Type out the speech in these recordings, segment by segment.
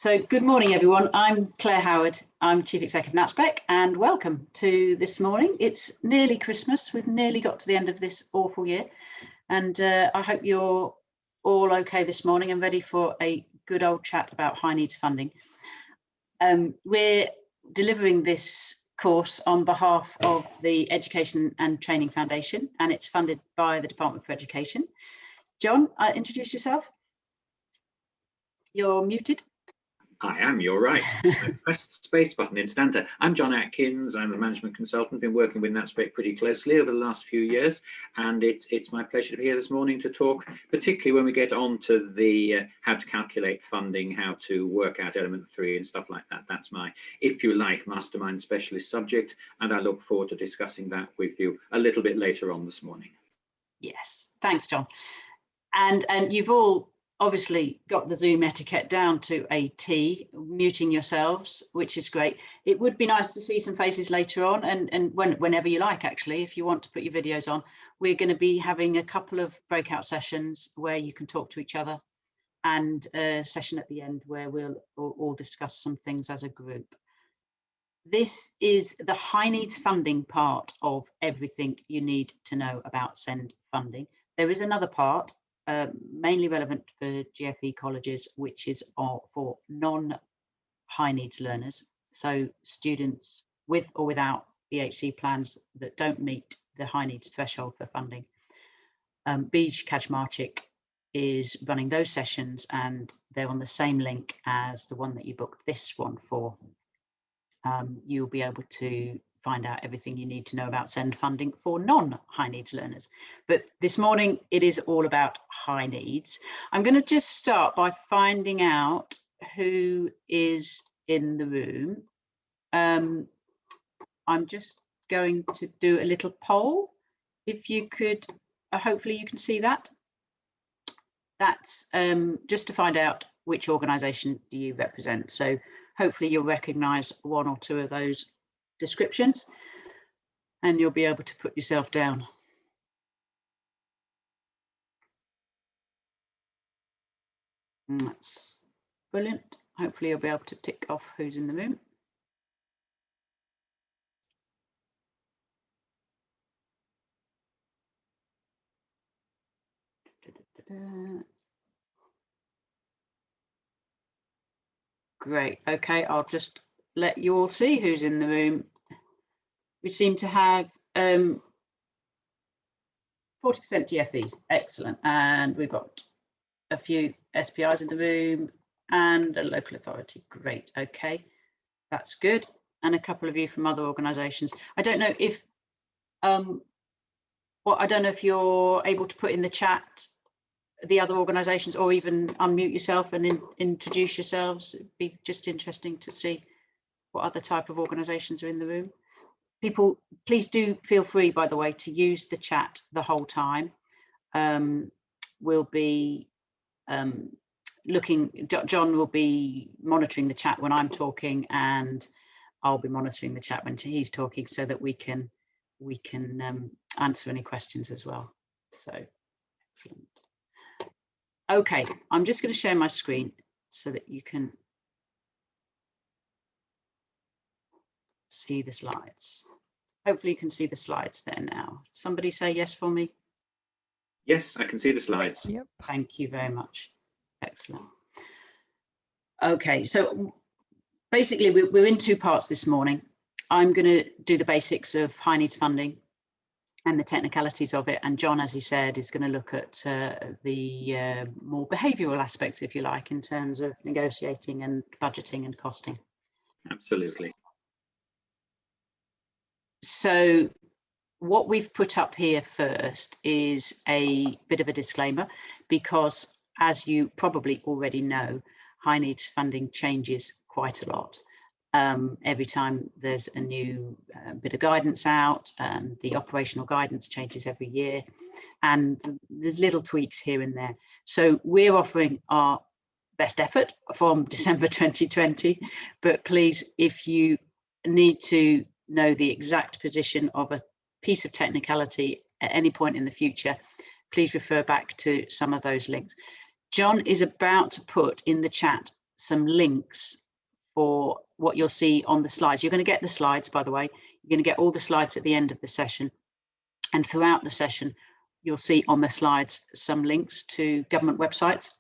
So good morning, everyone. I'm Claire Howard. I'm Chief Executive of NatSpec, and welcome to this morning. It's nearly Christmas. We've nearly got to the end of this awful year, and I hope you're all okay this morning and ready for a good old chat about high needs funding. We're delivering this course on behalf of the Education and Training Foundation, and it's funded by the Department for Education. John, introduce yourself. You're muted. I am, you're right. I pressed the space button instanter. I'm John Atkins, I'm a management consultant, been working with NatSpec pretty closely over the last few years, and it's my pleasure to be here this morning to talk, particularly when we get on to the how to calculate funding, how to work out element 3 and stuff like that. That's my, if you like, mastermind specialist subject, and I look forward to discussing that with you a little bit later on this morning. Yes, thanks, John. And you've all obviously got the Zoom etiquette down to a T, muting yourselves, which is great. It would be nice to see some faces later on, and whenever you like, actually, if you want to put your videos on. We're going to be having a couple of breakout sessions where you can talk to each other, and a session at the end where we'll all discuss some things as a group. This is the high needs funding part of everything you need to know about SEND funding. There is another part, mainly relevant for GFE colleges, which is for non-high needs learners, so students with or without BHC plans that don't meet the high needs threshold for funding. Bij Kaczmarczyk is running those sessions, and they're on the same link as the one that you booked this one for. You'll be able to find out everything you need to know about SEND funding for non-high needs learners. But this morning, it is all about high needs. I'm going to just start by finding out who is in the room. I'm just going to do a little poll. If you could, hopefully you can see that. That's just to find out which organisation do you represent. So hopefully you'll recognise one or two of those descriptions, and you'll be able to put yourself down. That's brilliant. Hopefully you'll be able to tick off who's in the room. Great. Okay, I'll just let you all see who's in the room. We seem to have 40% GFEs. Excellent. And we've got a few SPIs in the room and a local authority. Great. Okay, that's good. And a couple of you from other organisations. I don't know if I don't know if you're able to put in the chat the other organisations, or even unmute yourself and introduce yourselves. It'd be just interesting to see what other type of organisations are in the room. People, please do feel free, by the way, to use the chat the whole time. We'll be John will be monitoring the chat when I'm talking, and I'll be monitoring the chat when he's talking, so that we can answer any questions as well. So, excellent. Okay, I'm just going to share my screen so that you can see the slides. Hopefully you can see the slides there now. Somebody say yes for me. Yes, I can see the slides. Yep. Thank you very much. Excellent. Okay, so basically we're in two parts this morning. I'm going to do the basics of high needs funding and the technicalities of it, and John, as he said, is going to look at the more behavioural aspects, if you like, in terms of negotiating and budgeting and costing. Absolutely. So what we've put up here first is a bit of a disclaimer, because as you probably already know, high needs funding changes quite a lot. Every time there's a new bit of guidance out, and the operational guidance changes every year, and there's little tweaks here and there. So we're offering our best effort from December 2020, but please, if you need to know the exact position of a piece of technicality at any point in the future, please refer back to some of those links. John is about to put in the chat some links for what you'll see on the slides. You're going to get the slides, by the way. You're going to get all the slides at the end of the session. And throughout the session, you'll see on the slides some links to government websites,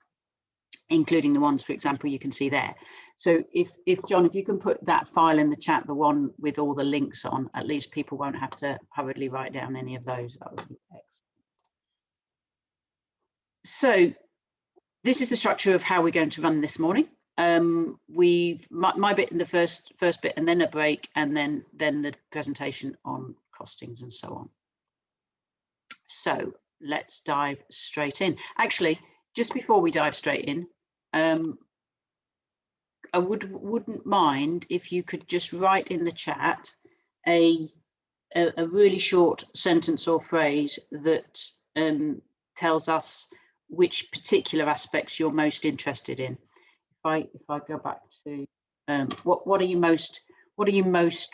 including the ones, for example, you can see there. So if John, if you can put that file in the chat, the one with all the links on, at least people won't have to hurriedly write down any of those. That would be excellent. So this is the structure of how we're going to run this morning. We've my bit in the first bit, and then a break, and then the presentation on costings and so on. So let's dive straight in. Actually, just before we dive straight in, I wouldn't mind if you could just write in the chat a really short sentence or phrase that tells us which particular aspects you're most interested in. If I go back to what are you most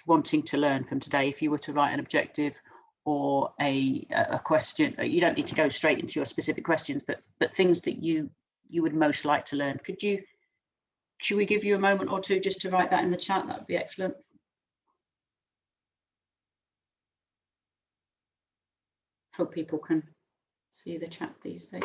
wanting to learn from today? If you were to write an objective or a question, you don't need to go straight into your specific questions, but things that you would most like to learn. Should we give you a moment or two just to write that in the chat? That would be excellent. Hope people can see the chat these days.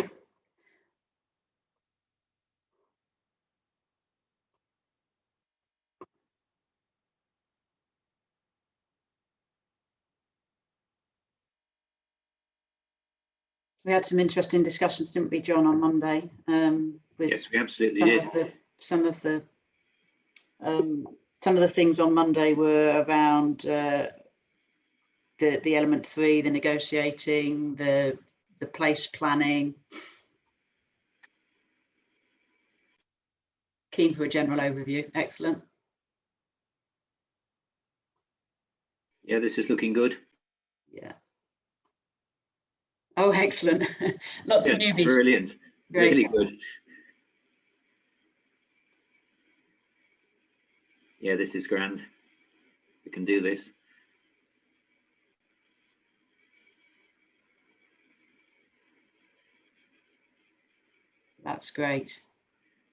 We had some interesting discussions, didn't we, John, on Monday? Yes, we absolutely did. Some of the things on Monday were around the element 3, the negotiating, the place planning. Keen for a general overview. Excellent. Yeah, this is looking good. Yeah. Oh, excellent. Lots of newbies. Brilliant. Great. Really good. Yeah, this is grand. We can do this. That's great.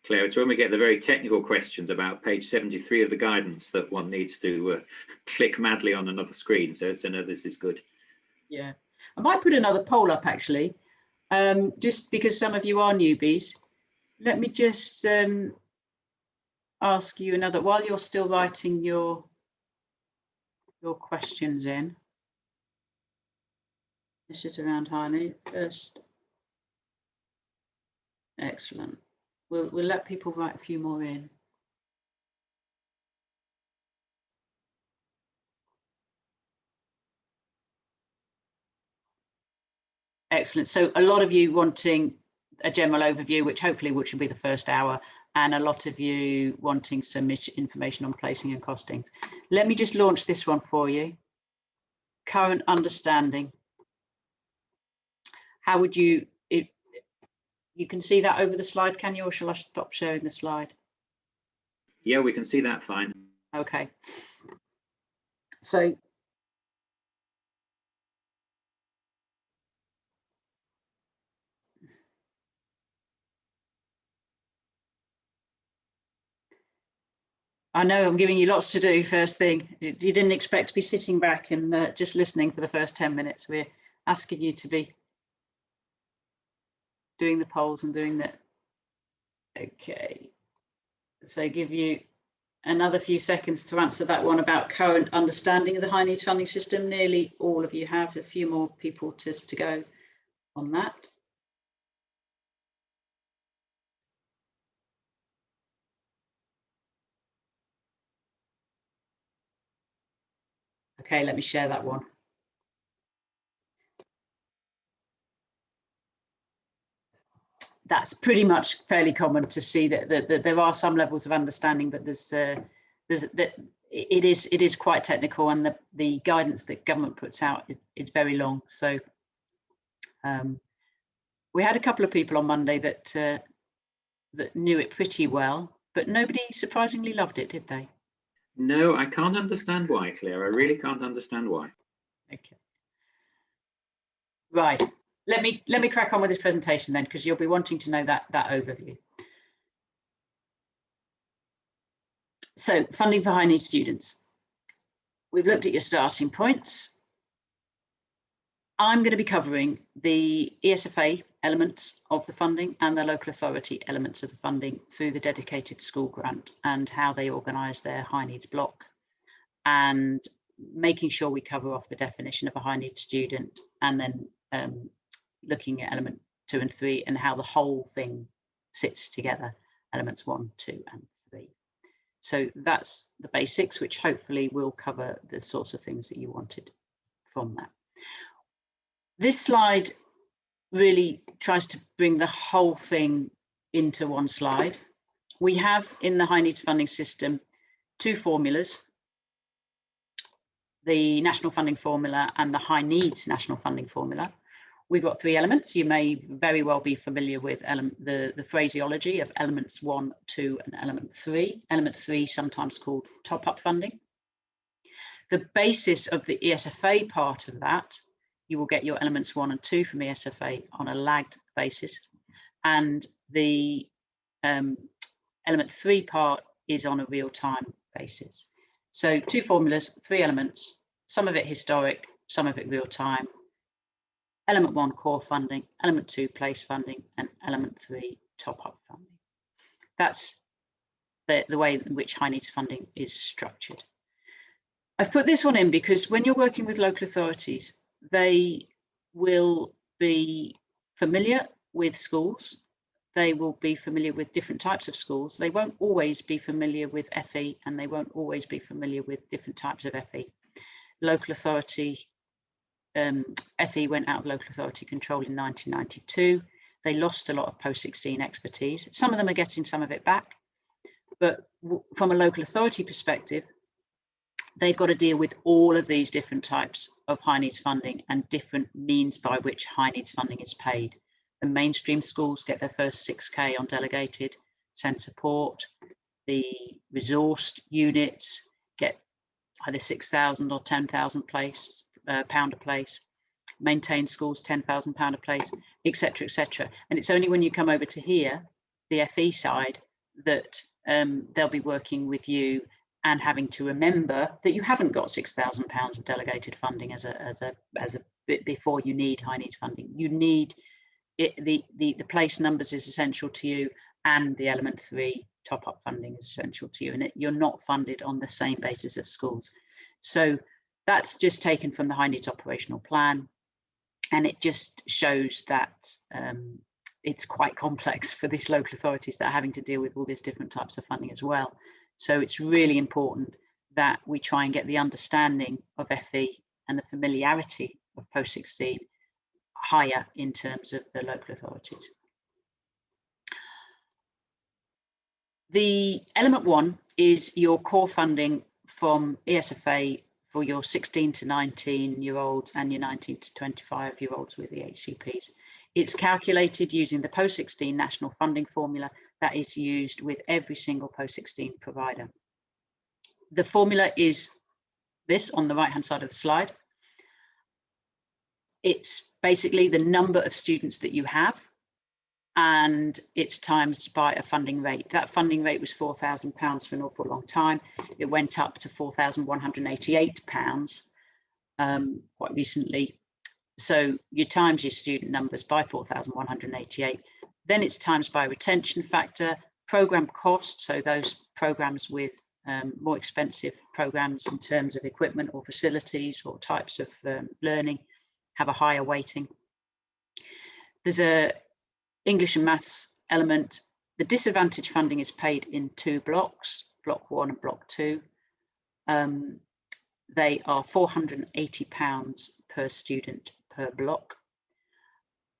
Claire, it's when we get the very technical questions about page 73 of the guidance that one needs to click madly on another screen. So no, this is good. Yeah, I might put another poll up actually, just because some of you are newbies. Let me just ask you another, while you're still writing your questions in. This is around Heine first. Excellent. We'll let people write a few more in. Excellent. So a lot of you wanting a general overview, which will be the first hour, and a lot of you wanting some information on placing and costings. Let me just launch this one for you. Current understanding. How would you, you can see that over the slide, can you, or shall I stop sharing the slide? Yeah, we can see that fine. Okay. So I know I'm giving you lots to do first thing. You didn't expect to be sitting back and just listening for the first 10 minutes. We're asking you to be doing the polls and doing that. Okay. So give you another few seconds to answer that one about current understanding of the high needs funding system. Nearly all of you have. A few more people just to go on that. Okay, let me share that one. That's pretty much fairly common to see that there are some levels of understanding, but it is quite technical, and the guidance that government puts out is very long. So we had a couple of people on Monday that knew it pretty well, but nobody surprisingly loved it, did they? No, I can't understand why, Claire. I really can't understand why. Okay. Right. Let me crack on with this presentation then, because you'll be wanting to know that overview. So funding for high needs students. We've looked at your starting points. I'm going to be covering the ESFA elements of the funding and the local authority elements of the funding through the dedicated school grant and how they organise their high needs block, and making sure we cover off the definition of a high needs student, and then looking at element 2 and 3 and how the whole thing sits together, elements 1, 2 and 3. So that's the basics, which hopefully will cover the sorts of things that you wanted from that. This slide really tries to bring the whole thing into one slide. We have in the high needs funding system 2 formulas, the national funding formula and the high needs national funding formula. We've got 3 elements. You may very well be familiar with the phraseology of elements 1, 2 and element 3. Element 3 sometimes called top-up funding. The basis of the ESFA part of that, you will get your elements 1 and 2 from ESFA on a lagged basis, and the element 3 part is on a real-time basis. So 2 formulas, 3 elements, some of it historic, some of it real-time. Element 1 core funding, element 2 place funding, and element 3 top-up funding. That's the way in which high needs funding is structured. I've put this one in because when you're working with local authorities, they will be familiar with schools. They will be familiar with different types of schools. They won't always be familiar with FE, and they won't always be familiar with different types of FE. Local authority, FE went out of local authority control in 1992. They lost a lot of post-16 expertise. Some of them are getting some of it back, but from a local authority perspective, they've got to deal with all of these different types of high needs funding and different means by which high needs funding is paid. The mainstream schools get their first 6K on delegated send support. The resourced units get either 6,000 or 10,000 pound a place. Maintained schools, £10,000 a place, etc., etc. And it's only when you come over to here, the FE side, that they'll be working with you and having to remember that you haven't got £6,000 of delegated funding as a bit before you need high needs funding. You need it, the place numbers is essential to you, and the element 3 top-up funding is essential to you, and you're not funded on the same basis of schools. So that's just taken from the high needs operational plan, and it just shows that it's quite complex for these local authorities that are having to deal with all these different types of funding as well. So it's really important that we try and get the understanding of FE and the familiarity of post-16 higher in terms of the local authorities. The element 1 is your core funding from ESFA for your 16 to 19-year-olds and your 19 to 25-year-olds with the HCPs. It's calculated using the post-16 national funding formula that is used with every single post-16 provider. The formula is this on the right-hand side of the slide. It's basically the number of students that you have, and it's times by a funding rate. That funding rate was £4,000 for an awful long time. It went up to £4,188 quite recently. So you times your student numbers by 4,188. Then it's times by retention factor, program cost. So those programs with more expensive programs in terms of equipment or facilities or types of learning have a higher weighting. There's a English and maths element. The disadvantage funding is paid in 2 blocks, block 1 and block 2. They are £480 per student per block.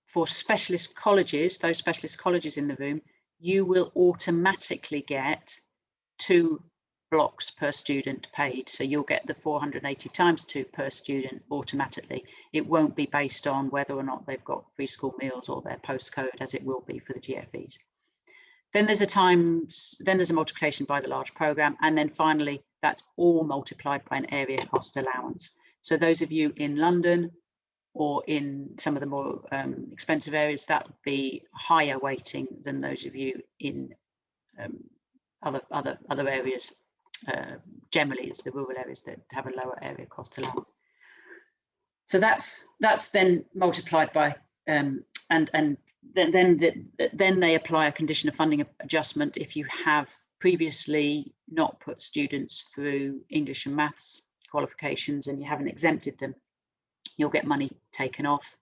For specialist colleges, those specialist colleges in the room, you will automatically get 2 blocks per student paid. So you'll get the 480 times 2 per student automatically. It won't be based on whether or not they've got free school meals or their postcode, as it will be for the GFEs. Then there's a multiplication by the large program, and then finally that's all multiplied by an area cost allowance. So those of you in London or in some of the more expensive areas, that would be higher weighting than those of you in other areas Generally, it's the rural areas that have a lower area cost allowance. So that's then multiplied by and then they apply a condition of funding adjustment if you have previously not put students through English and maths qualifications and you haven't exempted them. You'll get money taken off.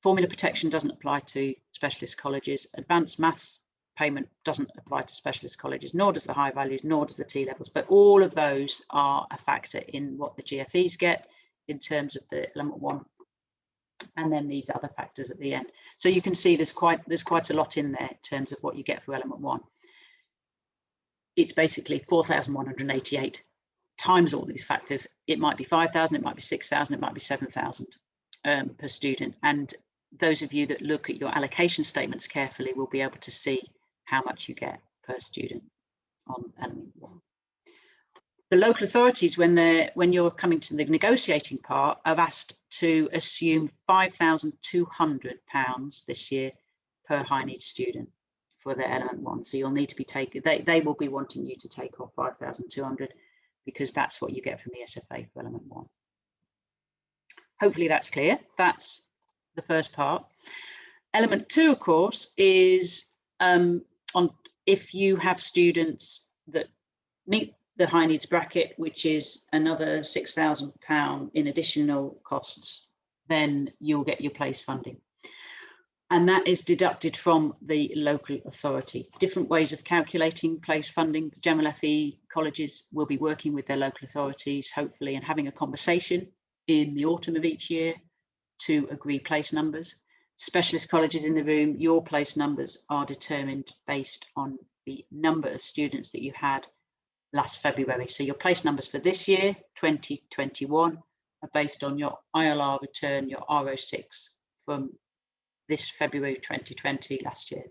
Formula protection doesn't apply to specialist colleges. Advanced maths payment doesn't apply to specialist colleges, nor does the high values, nor does the T levels. But all of those are a factor in what the GFEs get in terms of the element 1, and then these other factors at the end. So you can see there's quite a lot in there in terms of what you get for element 1. It's basically 4,188 times all these factors. It might be 5,000, it might be 6,000, it might be 7,000 per student. And those of you that look at your allocation statements carefully will be able to see how much you get per student on element 1. The local authorities, when you're coming to the negotiating part, are asked to assume £5,200 this year per high needs student for their element 1. So you'll need to be taking, they will be wanting you to take off 5,200 because that's what you get from ESFA for element 1. Hopefully that's clear. That's the first part. Element 2, of course, is on if you have students that meet the high needs bracket, which is another £6,000 in additional costs, then you'll get your place funding. And that is deducted from the local authority. Different ways of calculating place funding. The general FE colleges will be working with their local authorities, hopefully, and having a conversation in the autumn of each year to agree place numbers. Specialist colleges in the room, your place numbers are determined based on the number of students that you had last February. So your place numbers for this year, 2021, are based on your ILR return, your R06 from this February 2020 last year.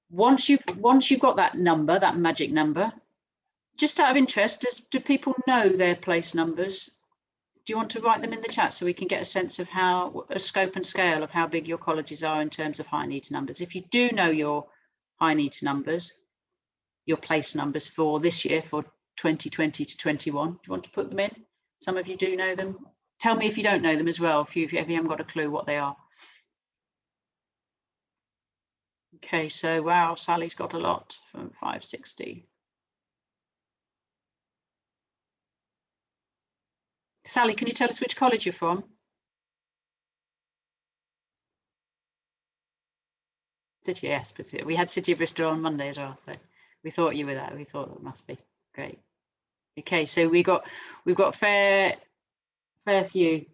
Once you've got that number, that magic number, just out of interest, do people know their place numbers? Do you want to write them in the chat so we can get a sense of a scope and scale of how big your colleges are in terms of high needs numbers? If you do know your high needs numbers, your place numbers for this year, for 2020 to 21, do you want to put them in? Some of you do know them. Tell me if you don't know them as well, if you haven't got a clue what they are. Okay, so wow, Sally's got a lot from 560. Sally, can you tell us which college you're from? City, yes, but we had City of Bristol on Monday as well, so we thought you were there. We thought it must be great. Okay, so we've got fair few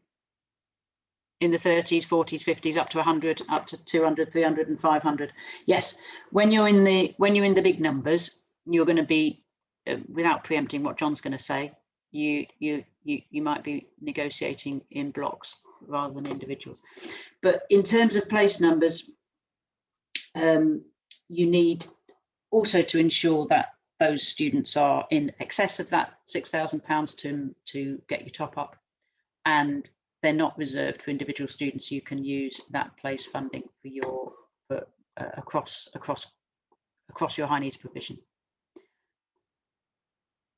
in the 30s, 40s, 50s, up to 100, up to 200, 300, and 500. Yes, when you're in the big numbers, you're going to be, without preempting what John's going to say, you might be negotiating in blocks rather than individuals. But in terms of place numbers, you need also to ensure that those students are in excess of that £6,000 to get your top up, and they're not reserved for individual students. You can use that place funding for across your high needs provision.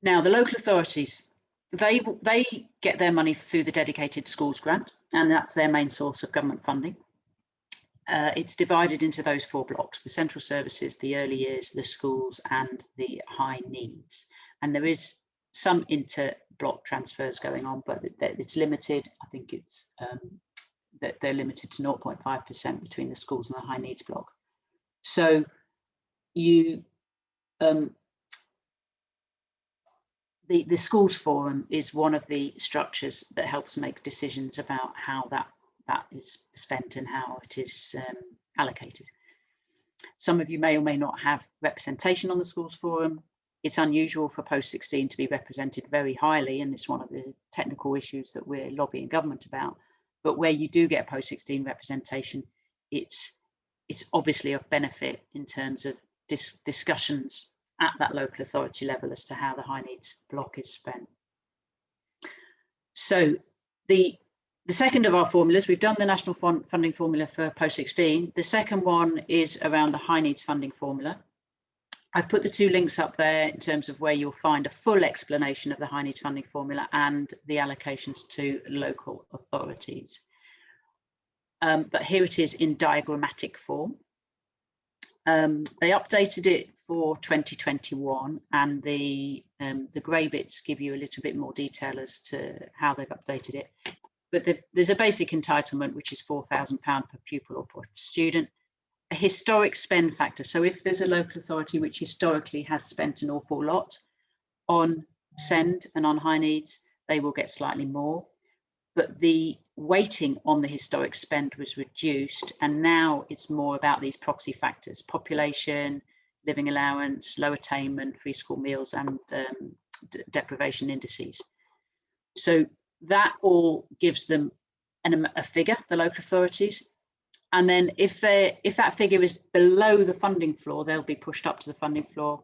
Now, the local authorities, they get their money through the dedicated schools grant, and that's their main source of government funding. It's divided into those 4 blocks: the central services, the early years, the schools, and the high needs. And there is some inter-block transfers going on, but it's limited. I think it's that they're limited to 0.5% between the schools and the high needs block. So you the schools forum is one of the structures that helps make decisions about how that is spent and how it is allocated. Some of you may or may not have representation on the schools forum. It's unusual for post-16 to be represented very highly, and it's one of the technical issues that we're lobbying government about. But where you do get post-16 representation, it's obviously of benefit in terms of discussions at that local authority level as to how the high needs block is spent. So the second of our formulas, we've done the national funding formula for post-16. The second one is around the high needs funding formula. I've put the two links up there in terms of where you'll find a full explanation of the high needs funding formula and the allocations to local authorities. But here it is in diagrammatic form. They updated it for 2021, and the grey bits give you a little bit more detail as to how they've updated it. But there's a basic entitlement, which is £4,000 per pupil or per student. A historic spend factor. So if there's a local authority which historically has spent an awful lot on SEND and on high needs, they will get slightly more. But the weighting on the historic spend was reduced, and now it's more about these proxy factors: population, living allowance, low attainment, free school meals, and deprivation indices. So that all gives them a figure, the local authorities. And then if that figure is below the funding floor, they'll be pushed up to the funding floor.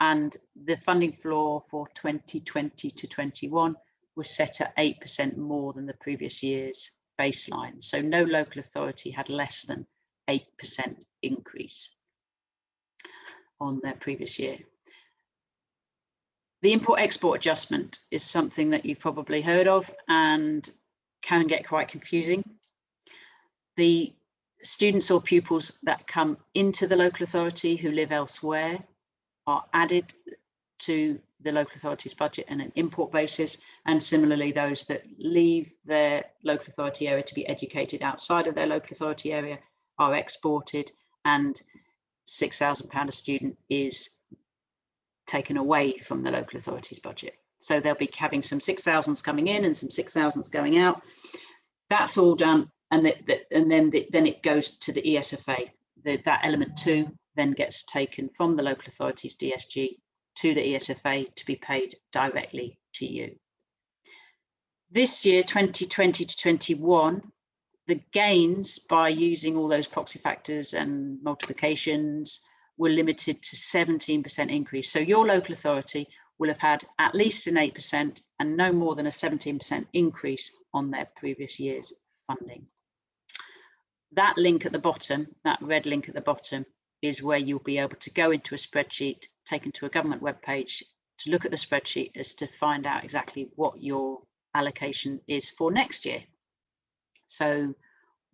And the funding floor for 2020 to 21 was set at 8% more than the previous year's baseline. So no local authority had less than 8% increase on their previous year. The import-export adjustment is something that you've probably heard of and can get quite confusing. The students or pupils that come into the local authority who live elsewhere are added to the local authority's budget on an import basis, and similarly those that leave their local authority area to be educated outside of their local authority area are exported, and £6,000 a student is taken away from the local authority's budget. So they'll be having some 6,000s coming in and some 6,000s going out. That's all done, and then it goes to the ESFA. That element 2 then gets taken from the local authority's DSG to the ESFA to be paid directly to you. This year, 2020 to 21, the gains by using all those proxy factors and multiplications were limited to 17% increase. So your local authority will have had at least an 8% and no more than a 17% increase on their previous year's funding. That link at the bottom, that red link at the bottom, is where you'll be able to go into a spreadsheet, taken to a government webpage, to look at the spreadsheet as to find out exactly what your allocation is for next year. So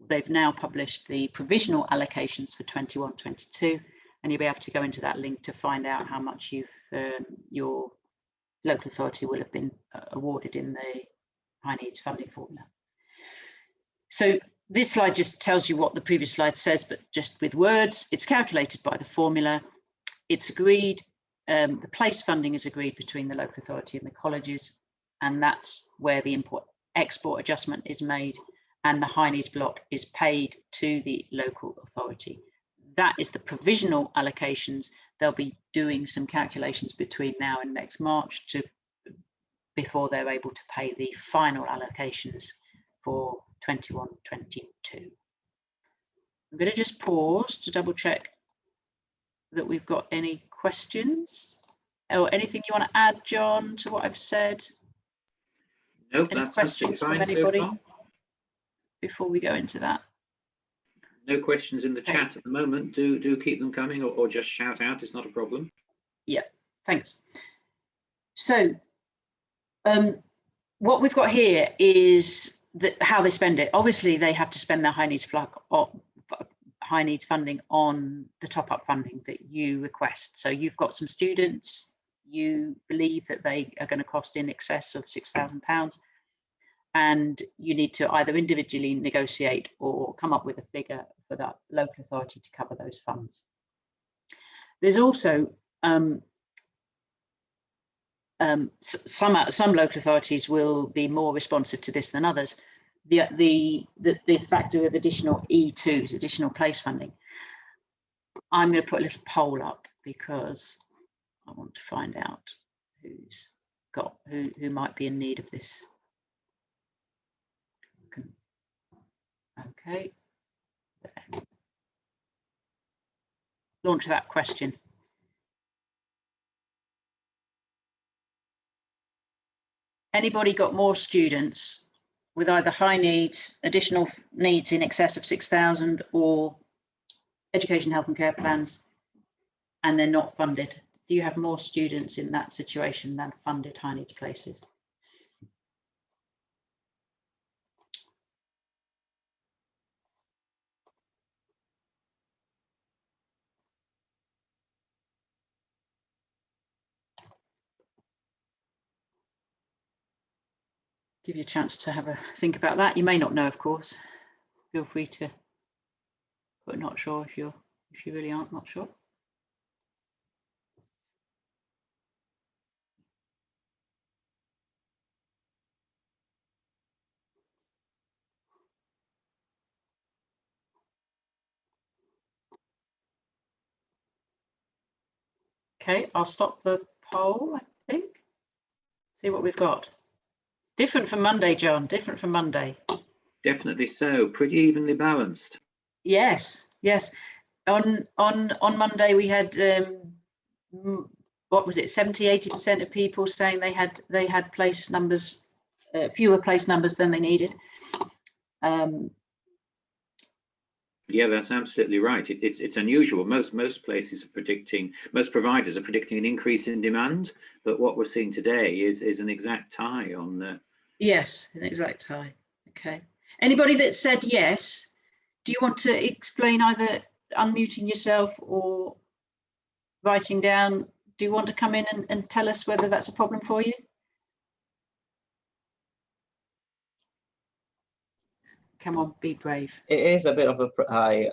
they've now published the provisional allocations for 21-22, and you'll be able to go into that link to find out how much your local authority will have been awarded in the high needs funding formula. So this slide just tells you what the previous slide says, but just with words. It's calculated by the formula. It's agreed. The place funding is agreed between the local authority and the colleges, and that's where the import-export adjustment is made, and the high needs block is paid to the local authority. That is the provisional allocations. They'll be doing some calculations between now and next March before they're able to pay the final allocations for 21-22. I'm going to just pause to double check that we've got any questions or anything you want to add, John, to what I've said. Nope, any that's questions from fine anybody so far. Before we go into that? No questions in the chat at the moment. Do keep them coming, or just shout out. It's not a problem. Yeah, thanks. So what we've got here is how they spend it. Obviously, they have to spend their high needs funding on the top-up funding that you request. So you've got some students, you believe that they are going to cost in excess of £6,000, and you need to either individually negotiate or come up with a figure for that local authority to cover those funds. There's also some local authorities will be more responsive to this than others. The factor of additional E2s, additional place funding. I'm going to put a little poll up because I want to find out who might be in need of this. Okay. Launch that question. Anybody got more students with either high needs, additional needs in excess of 6,000, or education, health and care plans and they're not funded? Do you have more students in that situation than funded high needs places? Give you a chance to have a think about that. You may not know, of course. Feel free to put not sure if you really aren't not sure. Okay, I'll stop the poll, I think. See what we've got. Different from Monday, John, different from Monday. Definitely so, pretty evenly balanced. Yes, yes. On Monday we had what was it, 70–80% of people saying they had place numbers, fewer place numbers than they needed. Yeah, that's absolutely right. It's unusual. Most places are predicting, most providers are predicting an increase in demand, but what we're seeing today is an exact tie on the. Yes, an exact tie. Okay. Anybody that said yes, do you want to explain, either unmuting yourself or writing down? Do you want to come in and tell us whether that's a problem for you? Come on, be brave. It is a bit of a hi.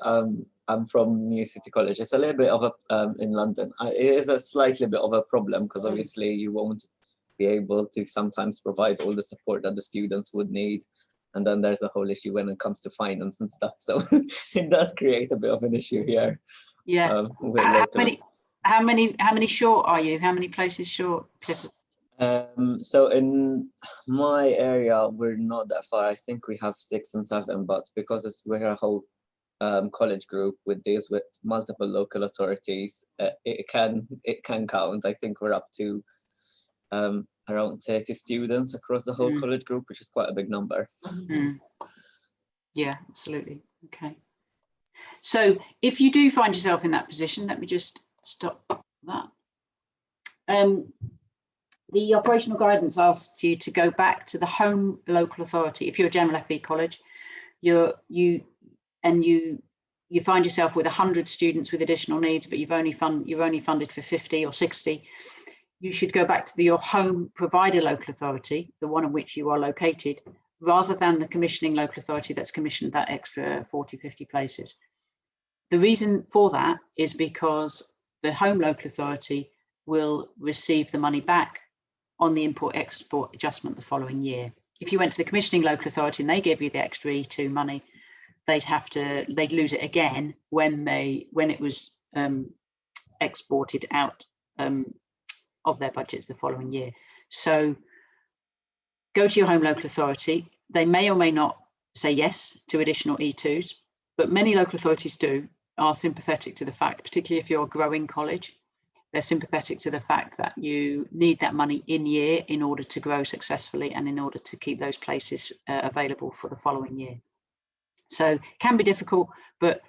I'm from New City College. It's a little bit of a in London. It is a slightly bit of a problem because obviously you won't be able to sometimes provide all the support that the students would need, and then there's a whole issue when it comes to finance and stuff. So it does create a bit of an issue here. Yeah. How many short are you? How many places short, Clifford? So in my area, we're not that far. I think we have 6 and 7, but because we're a whole college group with multiple local authorities, it can count. I think we're up to around 30 students across the whole college group, which is quite a big number. Yeah, absolutely. Okay. So if you do find yourself in that position, let me just stop that. The operational guidance asks you to go back to the home local authority. If you're a general FE college, you find yourself with 100 students with additional needs, but you've only funded for 50 or 60. You should go back to your home provider local authority, the one in which you are located, rather than the commissioning local authority that's commissioned that extra 40–50 places. The reason for that is because the home local authority will receive the money back on the import-export adjustment the following year. If you went to the commissioning local authority and they gave you the extra E2 money, they'd lose it again when it was exported out of their budgets the following year. So go to your home local authority. They may or may not say yes to additional E2s, but many local authorities are sympathetic to the fact, particularly if you're a growing college, they're sympathetic to the fact that you need that money in year in order to grow successfully and in order to keep those places available for the following year. So it can be difficult, but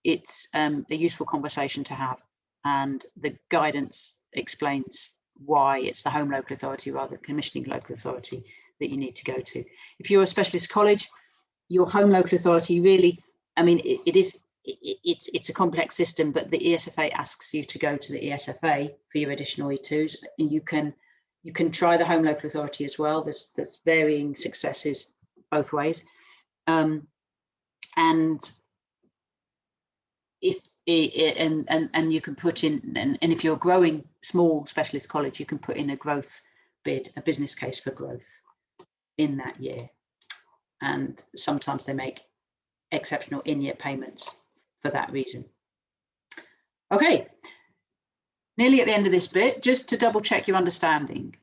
it's a useful conversation to have. And the guidance explains why it's the home local authority rather than commissioning local authority that you need to go to. If you're a specialist college, your home local authority really, I mean, it's a complex system, but the ESFA asks you to go to the ESFA for your additional E2s, and you can try the home local authority as well. There's varying successes both ways, and if you can put in, and if you're a growing small specialist college, you can put in a growth bid, a business case for growth in that year, and sometimes they make exceptional in-year payments for that reason. Okay, nearly at the end of this bit, just to double check your understanding,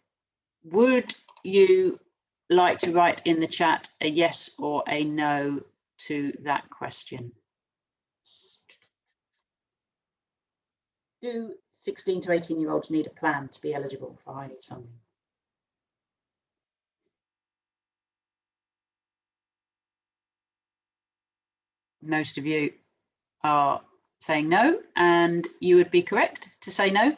would you like to write in the chat a yes or a no to that question? Do 16 to 18-year-olds need a plan to be eligible for high needs funding? Most of you are saying no, and you would be correct to say no.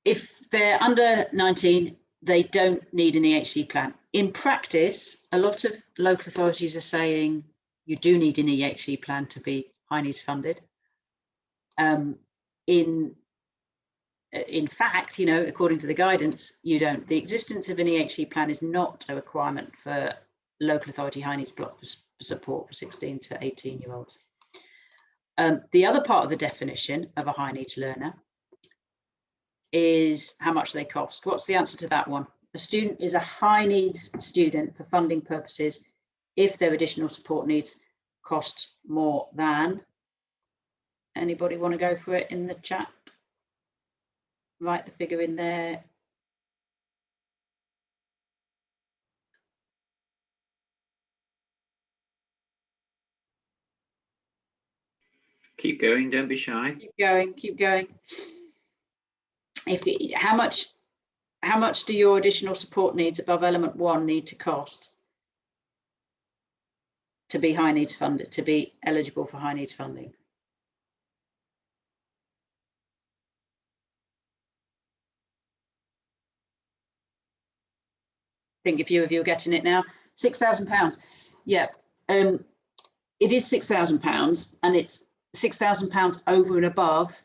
If they're under 19, they don't need an EHC plan. In practice, a lot of local authorities are saying you do need an EHC plan to be high needs funded. In fact, you know, according to the guidance, you don't. The existence of an EHC plan is not a requirement for local authority high needs block for support for 16 to 18-year-olds. The other part of the definition of a high needs learner is how much they cost. What's the answer to that one? A student is a high needs student for funding purposes if their additional support needs cost more than. Anybody want to go for it in the chat? Write the figure in there. Keep going, don't be shy. Keep going, keep going. How much do your additional support needs above element 1 need to cost to be high needs funded, to be eligible for high needs funding? I think a few of you are getting it now. £6,000. Yeah, it is £6,000, and it's £6,000 over and above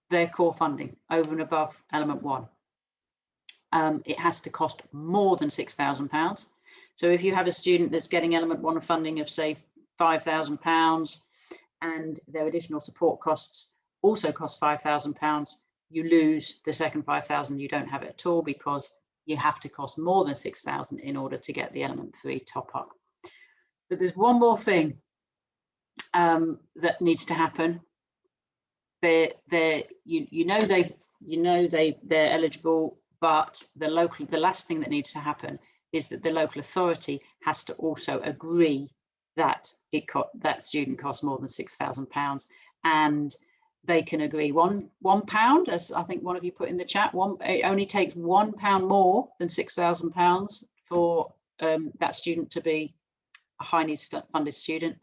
their core funding, over and above element 1. It has to cost more than £6,000. So if you have a student that's getting element 1 funding of, say, £5,000, and their additional support costs also cost £5,000, you lose the second £5,000. You don't have it at all, because you have to cost more than £6,000 in order to get the element 3 top up. But there's one more thing that needs to happen. They're eligible, but the last thing that needs to happen is that the local authority has to also agree that that student costs more than £6,000, and they can agree £1, as I think one of you put in the chat. It only takes £1 more than £6,000 for that student to be a high needs funded student.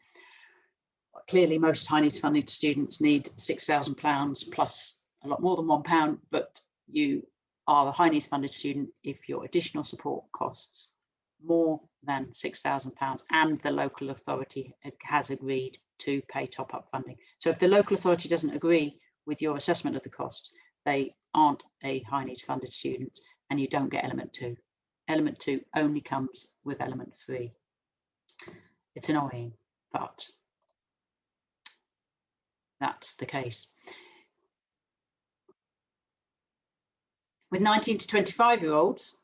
Clearly, most high needs funded students need £6,000 plus a lot more than £1, but you are a high needs funded student if your additional support costs more than £6,000 and the local authority has agreed to pay top-up funding. So if the local authority doesn't agree with your assessment of the costs, they aren't a high needs funded student, and you don't get element 2. Element 2 only comes with element 3. It's annoying, but that's the case. With 19 to 25-year-olds,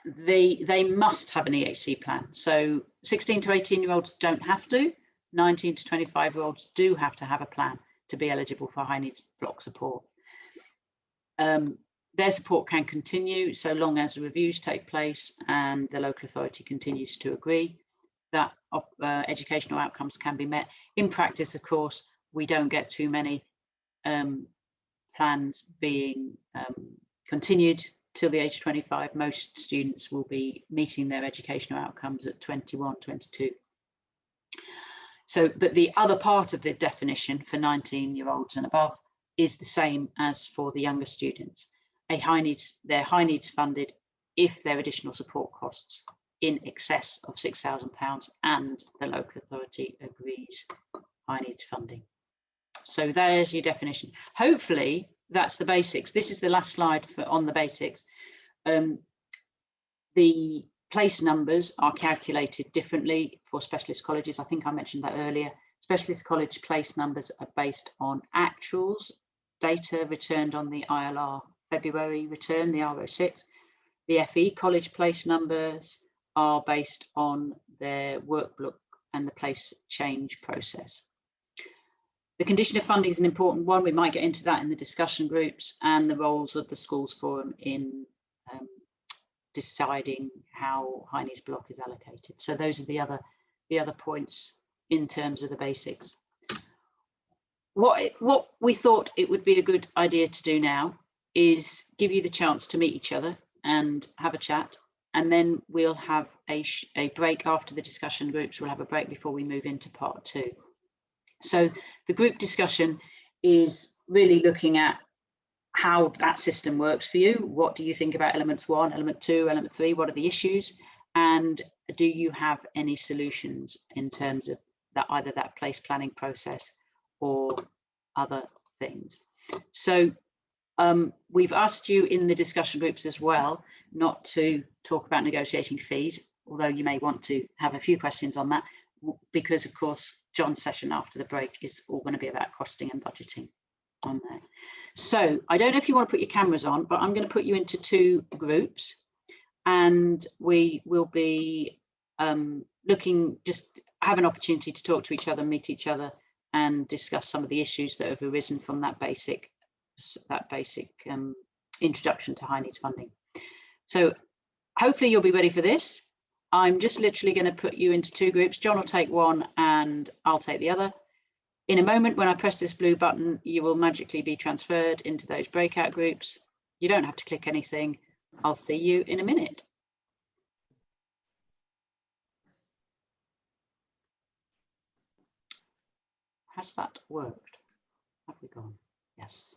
they must have an EHC plan. So 16 to 18-year-olds don't have to. 19 to 25-year-olds do have to have a plan to be eligible for high needs block support. Their support can continue so long as reviews take place and the local authority continues to agree that educational outcomes can be met. In practice, of course, we don't get too many plans being continued till the age of 25. Most students will be meeting their educational outcomes at 21, 22. So, but the other part of the definition for 19-year-olds and above is the same as for the younger students. They're high needs funded if their additional support costs in excess of £6,000 and the local authority agrees high needs funding. So there's your definition. Hopefully that's the basics. This is the last slide on the basics. The place numbers are calculated differently for specialist colleges. I think I mentioned that earlier. Specialist college place numbers are based on actuals, data returned on the ILR February return, the R06. The FE college place numbers are based on their workbook and the place change process. The condition of funding is an important one. We might get into that in the discussion groups, and the roles of the schools forum in deciding how high needs block is allocated. So those are the other points in terms of the basics. What we thought it would be a good idea to do now is give you the chance to meet each other and have a chat, and then we'll have a break after the discussion groups. We'll have a break before we move into part 2. So the group discussion is really looking at how that system works for you. What do you think about elements 1, element 2, element 3? What are the issues? And do you have any solutions in terms of that, either that place planning process or other things? So we've asked you in the discussion groups as well not to talk about negotiating fees, although you may want to have a few questions on that, because of course John's session after the break is all going to be about costing and budgeting on there. So I don't know if you want to put your cameras on, but I'm going to put you into 2 groups, and we will be looking, just have an opportunity to talk to each other, meet each other, and discuss some of the issues that have arisen from that basic introduction to high needs funding. So hopefully you'll be ready for this. I'm just literally going to put you into 2 groups. John will take one and I'll take the other. In a moment, when I press this blue button, you will magically be transferred into those breakout groups. You don't have to click anything. I'll see you in a minute. Has that worked? Have we gone? Yes.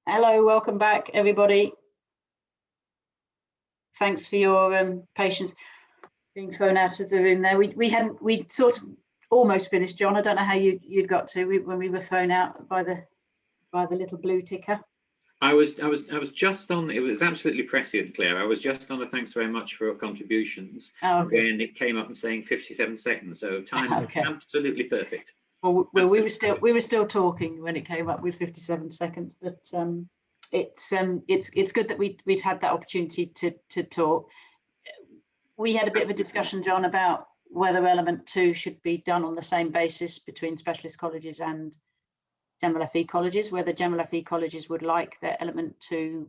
Hello, welcome back, everybody. Thanks for your patience being thrown out of the room there. We'd sort of almost finished, John. I don't know how you'd got to when we were thrown out by the little blue ticker. I was just on. It was absolutely prescient, Claire. I was just on the thanks very much for your contributions. Oh, good. And it came up and saying 57 seconds. So time Okay. absolutely perfect. Well, we were still talking when it came up with 57 seconds, but it's good that we'd had that opportunity to talk. We had a bit of a discussion, John, about whether element 2 should be done on the same basis between specialist colleges and general FE colleges, whether general FE colleges would like their element 2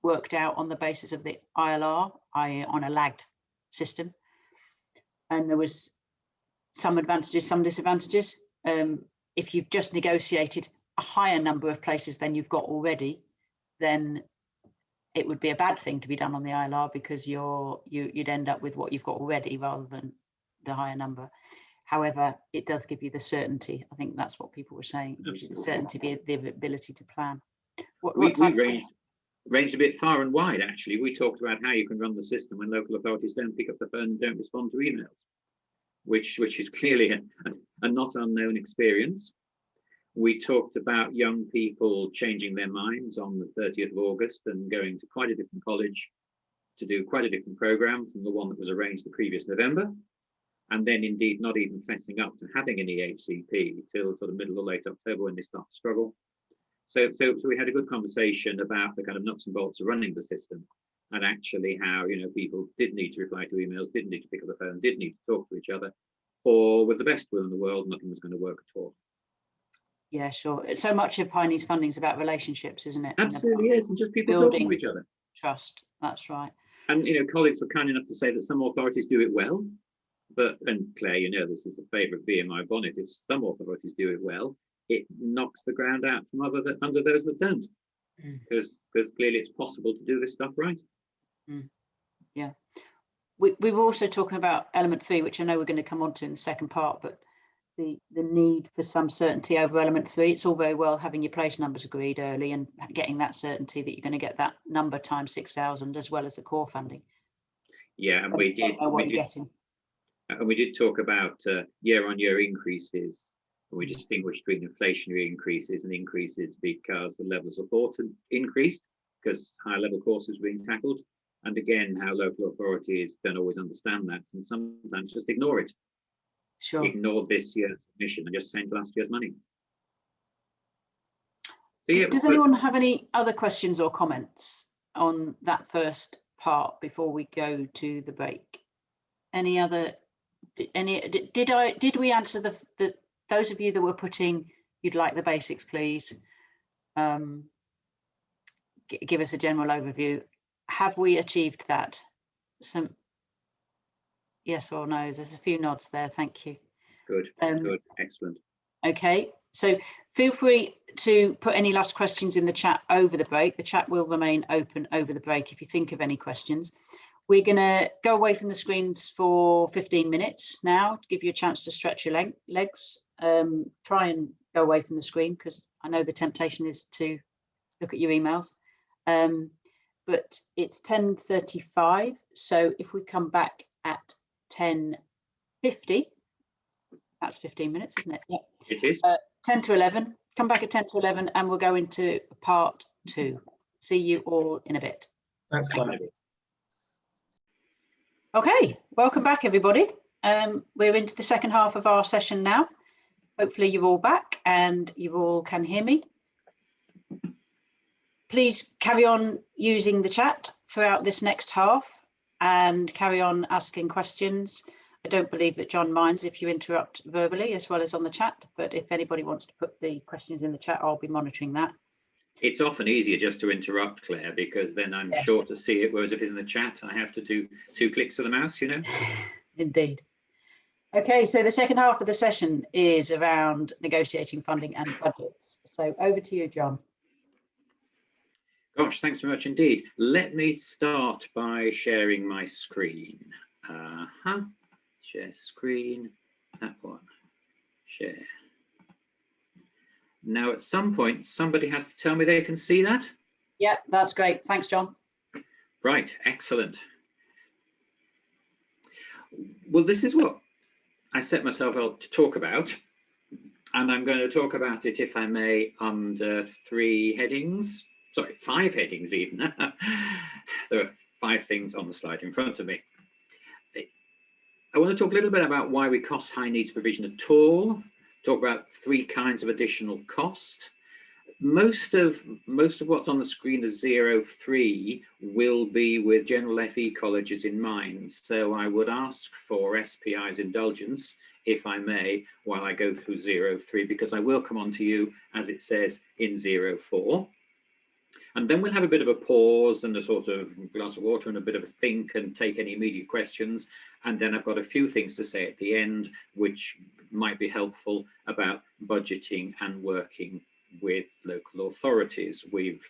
worked out on the basis of the ILR, i.e. on a lagged system. And there was some advantages, some disadvantages. If you've just negotiated a higher number of places than you've got already, then it would be a bad thing to be done on the ILR, because you'd end up with what you've got already rather than the higher number. However, it does give you the certainty. I think that's what people were saying. It gives you the certainty, the ability to plan. We ranged a bit far and wide, actually. We talked about how you can run the system when local authorities don't pick up the phone and don't respond to emails, which is clearly a not unknown experience. We talked about young people changing their minds on the 30th of August and going to quite a different college to do quite a different program from the one that was arranged the previous November. And then indeed not even fessing up to having an EHCP till sort of middle or late October when they start to struggle. So we had a good conversation about the kind of nuts and bolts of running the system, and actually how, you know, people did need to reply to emails, didn't need to pick up the phone, did need to talk to each other, or with the best will in the world, nothing was going to work at all. Yeah, sure. So much of Piney's funding is about relationships, isn't it? Absolutely is, and just people talking to each other. Trust, that's right. And, you know, colleagues were kind enough to say that some authorities do it well, but, and Claire, you know, this is a favourite bee in my bonnet, if some authorities do it well, it knocks the ground out from under those that don't, because clearly it's possible to do this stuff right. Yeah, we were also talking about element 3, which I know we're going to come on to in the second part, but the need for some certainty over element 3. It's all very well having your place numbers agreed early and getting that certainty that you're going to get that number times 6,000 as well as the core funding. Yeah, and we did talk about year-on-year increases. We distinguished between inflationary increases and increases because the levels of support increased because higher level courses were being tackled. And again, how local authorities don't always understand that and sometimes just ignore it. Sure. Ignore this year's submission and just send last year's money. So, yeah, does anyone have any other questions or comments on that first part before we go to the break? Any other? Did we answer the those of you that were putting you'd like the basics, please give us a general overview. Have we achieved that? Some yes or no? There's a few nods there. Thank you. Good. Good. Excellent. Okay, so feel free to put any last questions in the chat over the break. The chat will remain open over the break if you think of any questions. We're going to go away from the screens for 15 minutes now to give you a chance to stretch your legs. Try and go away from the screen because I know the temptation is to look at your emails. But it's 10:35, so if we come back at 10:50, that's 15 minutes, isn't it? Yeah. It is. 10 to 11. Come back at 10 to 11 and we'll go into part 2. See you all in a bit. Thanks, Claire. Okay, welcome back, everybody. We're into the second half of our session now. Hopefully you're all back and you all can hear me. Please carry on using the chat throughout this next half and carry on asking questions. I don't believe that John minds if you interrupt verbally as well as on the chat, but if anybody wants to put the questions in the chat, I'll be monitoring that. It's often easier just to interrupt, Claire, because then I'm sure to see it, whereas if it's in the chat, I have to do 2 clicks of the mouse, you know. Indeed. Okay, so the second half of the session is around negotiating funding and budgets. So over to you, John. Gosh, thanks very much indeed. Let me start by sharing my screen. Share screen, that one, share. Now, at some point, somebody has to tell me they can see that. Yeah, that's great. Thanks, John. Right, excellent. Well, this is what I set myself out to talk about. And I'm going to talk about it, if I may, under 3 headings. Sorry, 5 headings even. There are 5 things on the slide in front of me. I want to talk a little bit about why we cost high needs provision at all, talk about 3 kinds of additional cost. Most of what's on the screen as 03 will be with general FE colleges in mind. So I would ask for SPI's indulgence, if I may, while I go through 03, because I will come on to you, as it says, in 04. And then we'll have a bit of a pause and a sort of glass of water and a bit of a think and take any immediate questions. And then I've got a few things to say at the end, which might be helpful about budgeting and working with local authorities. We've,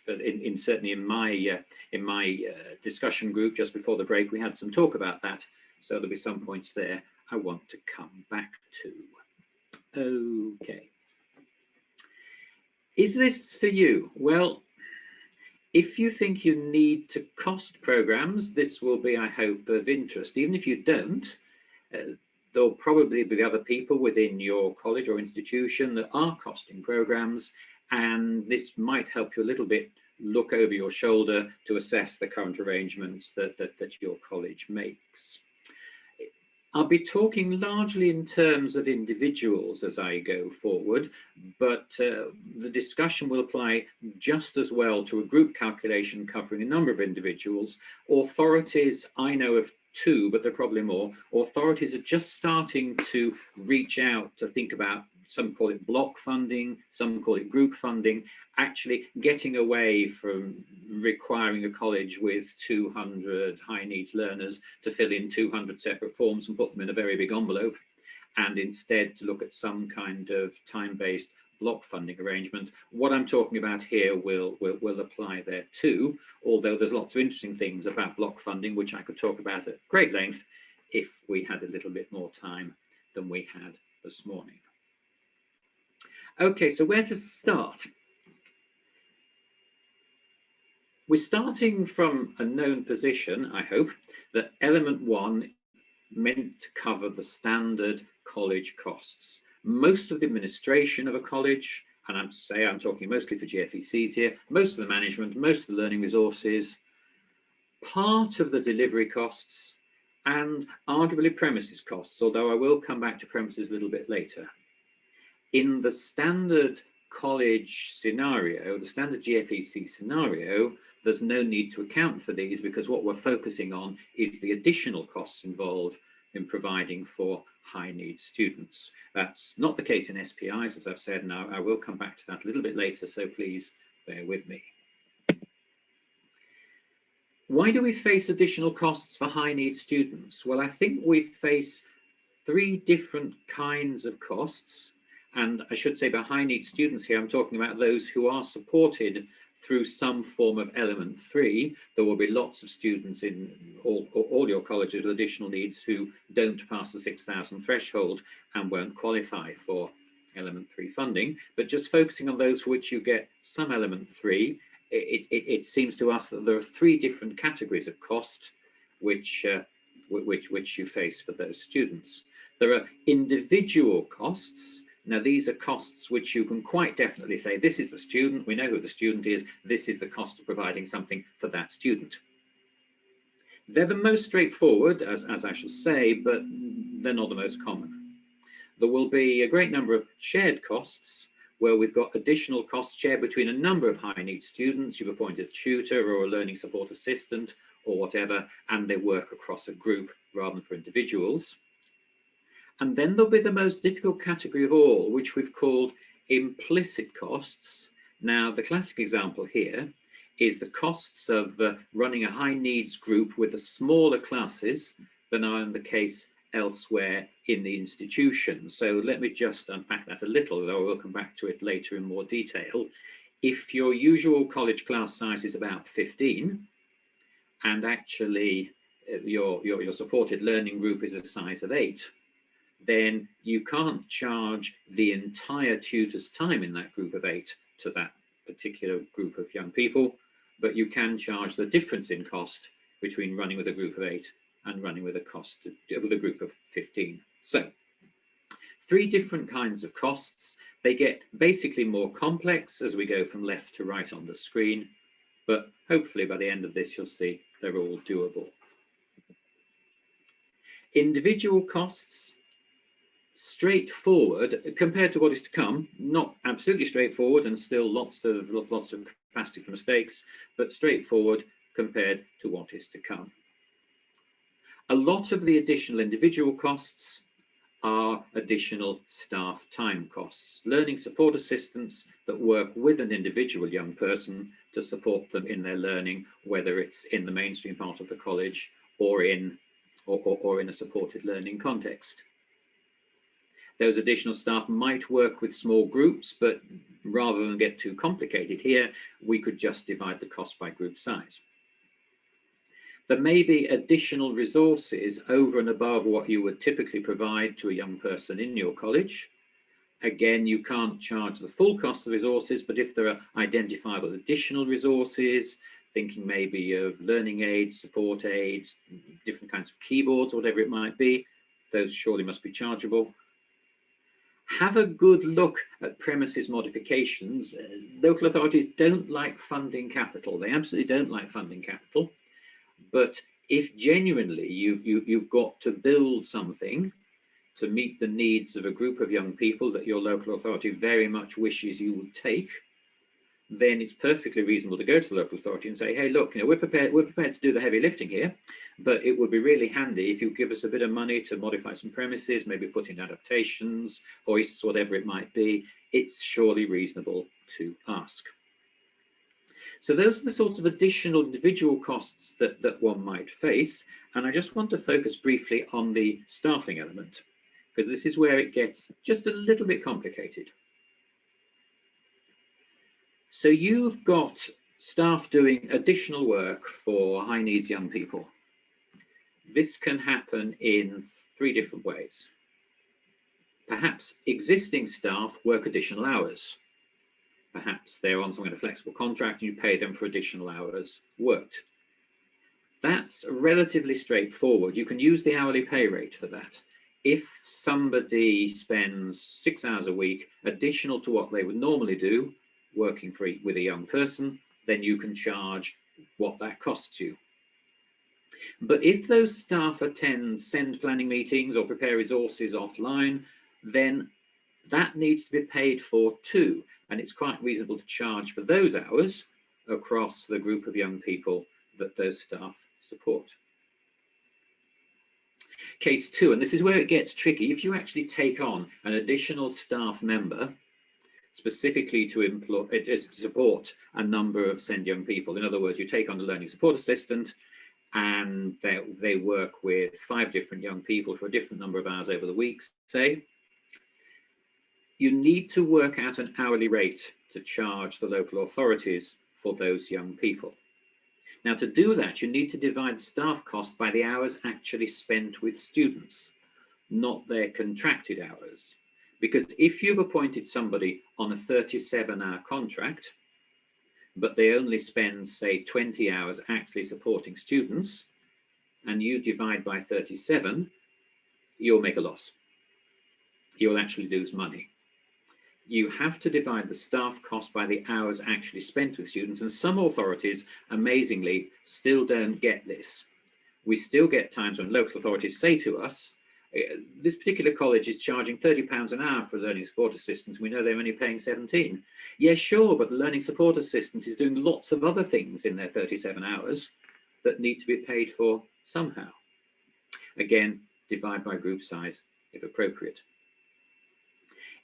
certainly in my discussion group just before the break, we had some talk about that. So there'll be some points there I want to come back to. Okay. Is this for you? Well, if you think you need to cost programs, this will be, I hope, of interest. Even if you don't, there'll probably be other people within your college or institution that are costing programs, and this might help you a little bit look over your shoulder to assess the current arrangements that your college makes. I'll be talking largely in terms of individuals as I go forward, but the discussion will apply just as well to a group calculation covering a number of individuals. Authorities, I know of 2, but there are probably more. Authorities are just starting to reach out to think about, some call it block funding, some call it group funding, actually getting away from requiring a college with 200 high needs learners to fill in 200 separate forms and put them in a very big envelope, and instead to look at some kind of time-based block funding arrangement. What I'm talking about here will apply there too, although there's lots of interesting things about block funding, which I could talk about at great length if we had a little bit more time than we had this morning. Okay, so where to start? We're starting from a known position, I hope, that element 1 meant to cover the standard college costs. Most of the administration of a college, and I'm talking mostly for GFECs here, most of the management, most of the learning resources, part of the delivery costs, and arguably premises costs, although I will come back to premises a little bit later. In the standard college scenario, the standard GFEC scenario, there's no need to account for these because what we're focusing on is the additional costs involved in providing for high needs students. That's not the case in SPIs, as I've said, and I will come back to that a little bit later, so please bear with me. Why do we face additional costs for high needs students? Well, I think we face 3 different kinds of costs. And I should say by high needs students here, I'm talking about those who are supported through some form of element 3. There will be lots of students in all your colleges with additional needs who don't pass the 6,000 threshold and won't qualify for element 3 funding. But just focusing on those for which you get some element 3, it seems to us that there are 3 different categories of cost which you face for those students. There are individual costs. Now, these are costs which you can quite definitely say, this is the student, we know who the student is, this is the cost of providing something for that student. They're the most straightforward, as I shall say, but they're not the most common. There will be a great number of shared costs, where we've got additional costs shared between a number of high needs students. You've appointed a tutor or a learning support assistant or whatever, and they work across a group rather than for individuals. And then there'll be the most difficult category of all, which we've called implicit costs. Now, the classic example here is the costs of running a high needs group with the smaller classes than are in the case elsewhere in the institution. So let me just unpack that a little, though I will come back to it later in more detail. If your usual college class size is about 15, and actually your supported learning group is a size of 8, then you can't charge the entire tutor's time in that group of 8 to that particular group of young people, but you can charge the difference in cost between running with a group of 8 and running with a group of 15. So 3 different kinds of costs. They get basically more complex as we go from left to right on the screen, but hopefully by the end of this, you'll see they're all doable. Individual costs, straightforward compared to what is to come, not absolutely straightforward and still lots of capacity for mistakes, but straightforward compared to what is to come. A lot of the additional individual costs are additional staff time costs, learning support assistants that work with an individual young person to support them in their learning, whether it's in the mainstream part of the college or in a supported learning context. Those additional staff might work with small groups, but rather than get too complicated here, we could just divide the cost by group size. There may be additional resources over and above what you would typically provide to a young person in your college. Again, you can't charge the full cost of resources, but if there are identifiable additional resources, thinking maybe of learning aids, support aids, different kinds of keyboards, whatever it might be, those surely must be chargeable. Have a good look at premises modifications. Local authorities don't like funding capital. They absolutely don't like funding capital. But if genuinely you've got to build something to meet the needs of a group of young people that your local authority very much wishes you would take, then it's perfectly reasonable to go to the local authority and say, hey, look, we're prepared to do the heavy lifting here, but it would be really handy if you give us a bit of money to modify some premises, maybe put in adaptations, hoists, whatever it might be. It's surely reasonable to ask. So those are the sorts of additional individual costs that one might face. And I just want to focus briefly on the staffing element, because this is where it gets just a little bit complicated. So you've got staff doing additional work for high needs young people. This can happen in 3 different ways. Perhaps existing staff work additional hours. Perhaps they're on some kind of flexible contract and you pay them for additional hours worked. That's relatively straightforward. You can use the hourly pay rate for that. If somebody spends 6 hours a week additional to what they would normally do, working with a young person, then you can charge what that costs you. But if those staff send planning meetings or prepare resources offline, then that needs to be paid for too. And it's quite reasonable to charge for those hours across the group of young people that those staff support. Case 2, and this is where it gets tricky. If you actually take on an additional staff member, specifically to support a number of SEND young people. In other words, you take on a learning support assistant and they work with 5 different young people for a different number of hours over the week, say. You need to work out an hourly rate to charge the local authorities for those young people. Now, to do that, you need to divide staff cost by the hours actually spent with students, not their contracted hours. Because if you've appointed somebody on a 37-hour contract, but they only spend, say, 20 hours actually supporting students, and you divide by 37, you'll make a loss. You'll actually lose money. You have to divide the staff cost by the hours actually spent with students, and some authorities, amazingly, still don't get this. We still get times when local authorities say to us, this particular college is charging £30 an hour for a learning support assistant. We know they're only paying 17. Yeah, sure, but the learning support assistant is doing lots of other things in their 37 hours that need to be paid for somehow. Again, divide by group size if appropriate.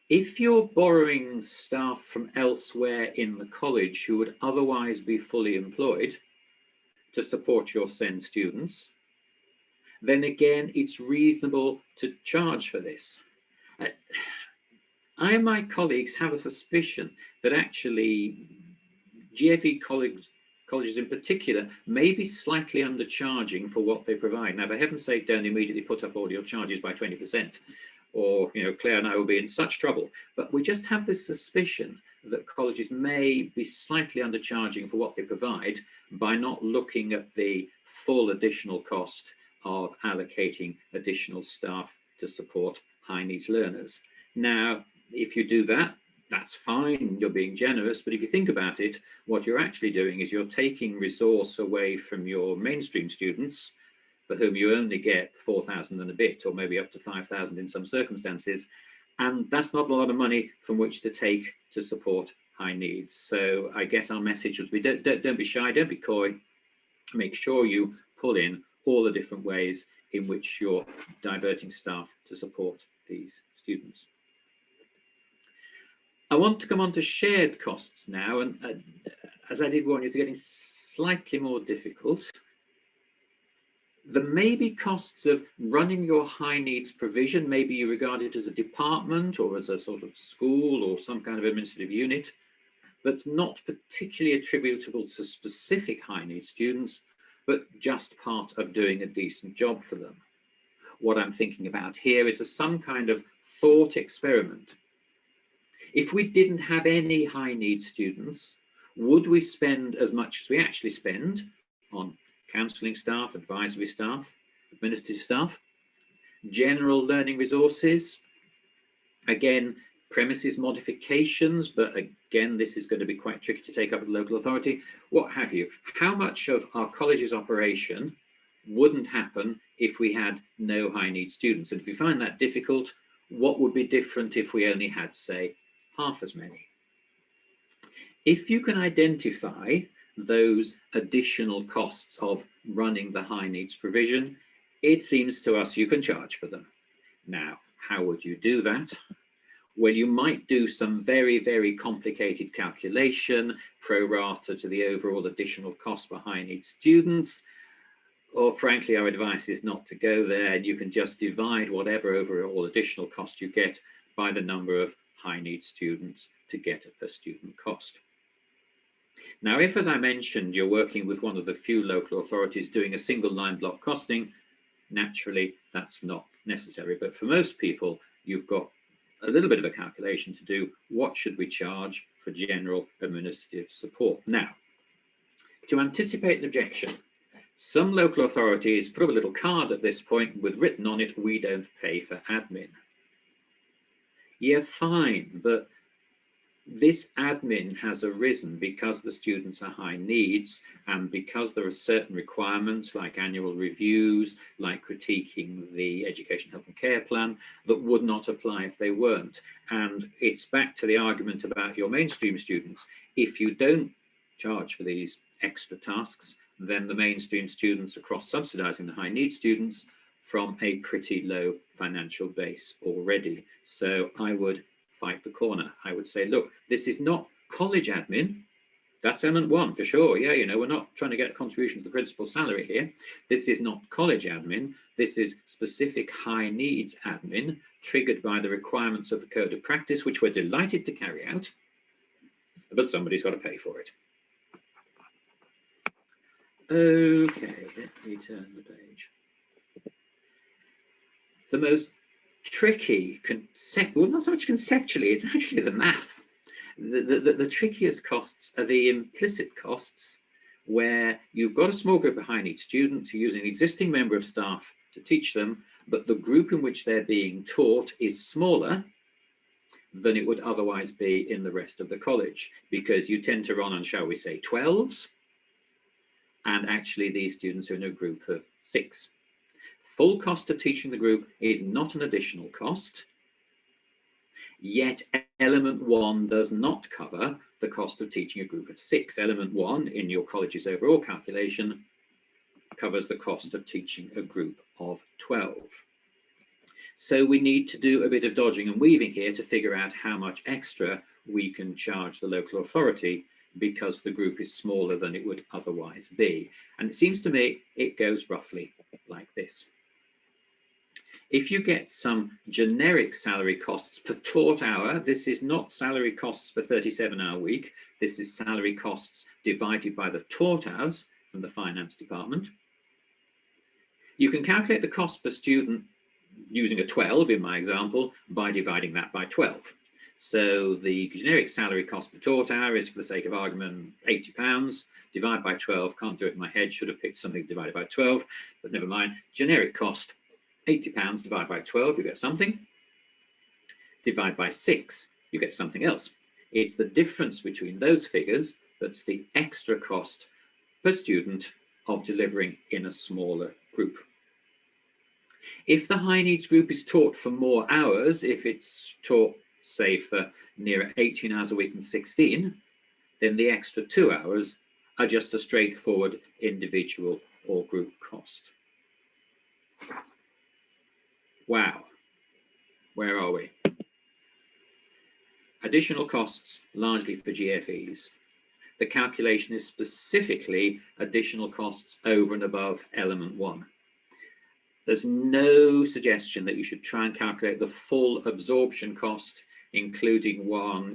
If you're borrowing staff from elsewhere in the college who would otherwise be fully employed to support your SEND students, then again, it's reasonable to charge for this. I and my colleagues have a suspicion that actually GFE colleges in particular may be slightly undercharging for what they provide. Now, for heaven's sake, don't immediately put up all your charges by 20%. or Claire and I will be in such trouble. But we just have this suspicion that colleges may be slightly undercharging for what they provide by not looking at the full additional cost of allocating additional staff to support high needs learners. Now, if you do that, that's fine, you're being generous, but if you think about it, what you're actually doing is you're taking resource away from your mainstream students, for whom you only get 4,000 and a bit, or maybe up to 5,000 in some circumstances, and that's not a lot of money from which to take to support high needs. So I guess our message would be don't be shy, don't be coy, make sure you pull in all the different ways in which you're diverting staff to support these students. I want to come on to shared costs now, and as I did warn you, it's getting slightly more difficult. There may be costs of running your high needs provision. Maybe you regard it as a department or as a sort of school or some kind of administrative unit that's not particularly attributable to specific high needs students, but just part of doing a decent job for them. What I'm thinking about here is some kind of thought experiment. If we didn't have any high needs students, would we spend as much as we actually spend on counselling staff, advisory staff, administrative staff, general learning resources, again, premises modifications, but again, this is going to be quite tricky to take up with the local authority, what have you. How much of our college's operation wouldn't happen if we had no high need students? And if you find that difficult, what would be different if we only had, say, half as many? If you can identify those additional costs of running the high needs provision, it seems to us you can charge for them. Now, how would you do that? Well, you might do some very, very complicated calculation, pro rata to the overall additional cost for high needs students, or frankly, our advice is not to go there, and you can just divide whatever overall additional cost you get by the number of high needs students to get a per student cost. Now, if, as I mentioned, you're working with one of the few local authorities doing a single line block costing, naturally that's not necessary. But for most people, you've got a little bit of a calculation to do. What should we charge for general administrative support? Now, to anticipate an objection, some local authorities put up a little card at this point with written on it, "We don't pay for admin." Yeah, fine, but this admin has arisen because the students are high needs and because there are certain requirements like annual reviews, like critiquing the education, health and care plan that would not apply if they weren't. And it's back to the argument about your mainstream students. If you don't charge for these extra tasks, then the mainstream students are cross-subsidizing the high needs students from a pretty low financial base already. So I would fight the corner. I would say, look, this is not college admin. That's element one for sure. Yeah, you know, we're not trying to get a contribution to the principal's salary here. This is not college admin. This is specific high needs admin triggered by the requirements of the code of practice, which we're delighted to carry out, but somebody's got to pay for it. Okay, let me turn the page. The most tricky, well, not so much conceptually, it's actually the math. The trickiest costs are the implicit costs, where you've got a small group of high needs students who use an existing member of staff to teach them, but the group in which they're being taught is smaller than it would otherwise be in the rest of the college, because you tend to run on, shall we say, 12s, and actually these students are in a group of 6. Full cost of teaching the group is not an additional cost, yet element 1 does not cover the cost of teaching a group of 6. Element 1 in your college's overall calculation covers the cost of teaching a group of 12. So we need to do a bit of dodging and weaving here to figure out how much extra we can charge the local authority because the group is smaller than it would otherwise be. And it seems to me it goes roughly like this. If you get some generic salary costs per taught hour, this is not salary costs per 37-hour week, this is salary costs divided by the taught hours from the finance department. You can calculate the cost per student using a 12 in my example by dividing that by 12. So the generic salary cost per taught hour is, for the sake of argument, £80. Divide by 12, can't do it in my head, should have picked something divided by 12, but never mind. Generic cost, £80, divide by 12, you get something. Divide by 6, you get something else. It's the difference between those figures that's the extra cost per student of delivering in a smaller group. If the high needs group is taught for more hours, if it's taught, say, for near 18 hours a week and 16, then the extra 2 hours are just a straightforward individual or group cost. Wow, where are we? Additional costs, largely for GFEs. The calculation is specifically additional costs over and above element 1. There's no suggestion that you should try and calculate the full absorption cost, including one,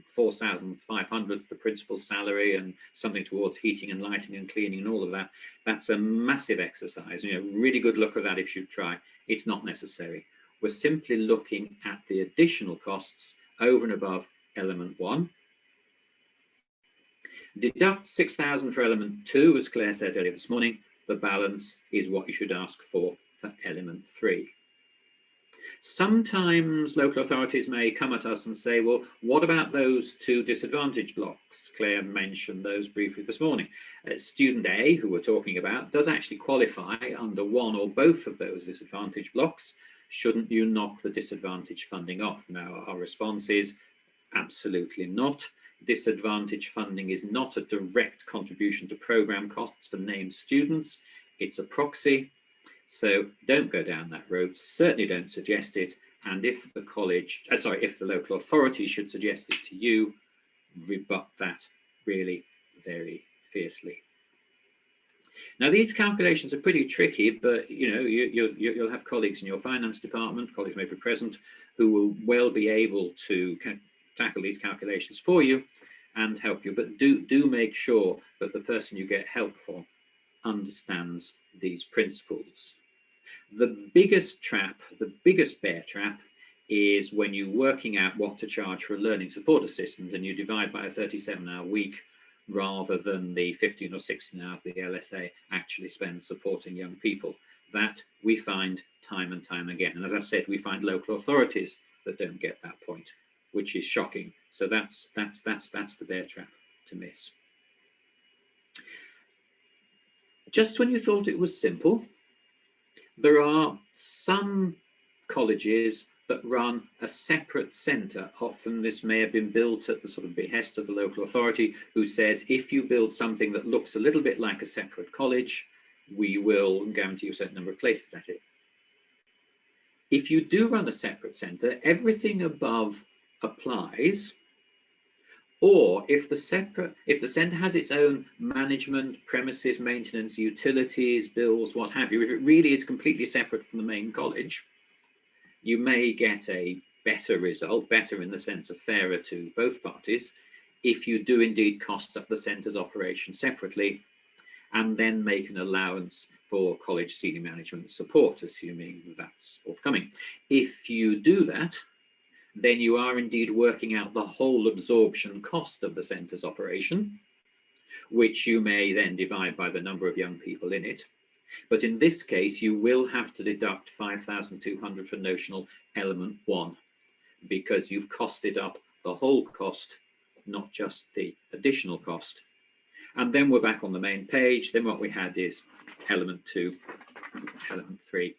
4,500 for principal salary and something towards heating and lighting and cleaning and all of that. That's a massive exercise. Really good look at that if you try. It's not necessary. We're simply looking at the additional costs over and above element 1. Deduct 6,000 for element 2, as Claire said earlier this morning. The balance is what you should ask for element 3. Sometimes local authorities may come at us and say, well, what about those 2 disadvantage blocks? Claire mentioned those briefly this morning. Student A, who we're talking about, does actually qualify under one or both of those disadvantage blocks. Shouldn't you knock the disadvantage funding off? Now, our response is absolutely not. Disadvantage funding is not a direct contribution to programme costs for named students. It's a proxy. So don't go down that road. Certainly don't suggest it. And if the college, if the local authority should suggest it to you, rebut that really very fiercely. Now, these calculations are pretty tricky, but you'll have colleagues in your finance department, colleagues may be present, who will well be able to tackle these calculations for you and help you. But do make sure that the person you get help from understands these principles. The biggest trap, the biggest bear trap, is when you're working out what to charge for a learning support assistant and you divide by a 37-hour week rather than the 15 or 16 hours the LSA actually spends supporting young people. That we find time and time again. And as I said, we find local authorities that don't get that point, which is shocking. So that's the bear trap to miss. Just when you thought it was simple, there are some colleges that run a separate centre. Often this may have been built at the sort of behest of the local authority, who says, if you build something that looks a little bit like a separate college, we will guarantee you a certain number of places at it. If you do run a separate centre, everything above applies. Or if the centre has its own management, premises, maintenance, utilities, bills, what have you, if it really is completely separate from the main college, you may get a better result, better in the sense of fairer to both parties, if you do indeed cost up the centre's operation separately and then make an allowance for college senior management support, assuming that's forthcoming. If you do that, then you are indeed working out the whole absorption cost of the centre's operation, which you may then divide by the number of young people in it. But in this case, you will have to deduct 5,200 for notional element 1, because you've costed up the whole cost, not just the additional cost. And then we're back on the main page. Then what we had is element 2, element 3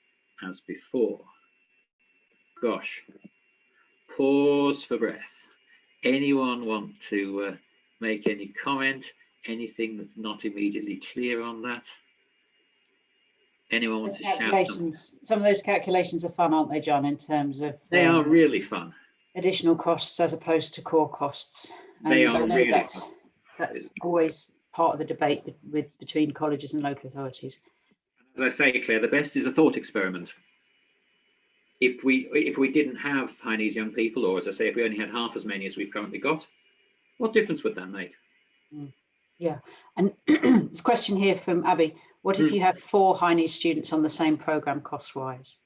as before. Gosh. Pause for breath. Anyone want to make any comment? Anything that's not immediately clear on that? Anyone want to shout something? Some of those calculations are fun, aren't they, John, in terms of... They are really fun. Additional costs as opposed to core costs. And they are really that's always part of the debate between colleges and local authorities. As I say, Claire, the best is a thought experiment. If we didn't have high needs young people, or as I say, if we only had half as many as we've currently got, what difference would that make? Yeah, and there's a question here from Abby. What if you have 4 high needs students on the same programme cost-wise?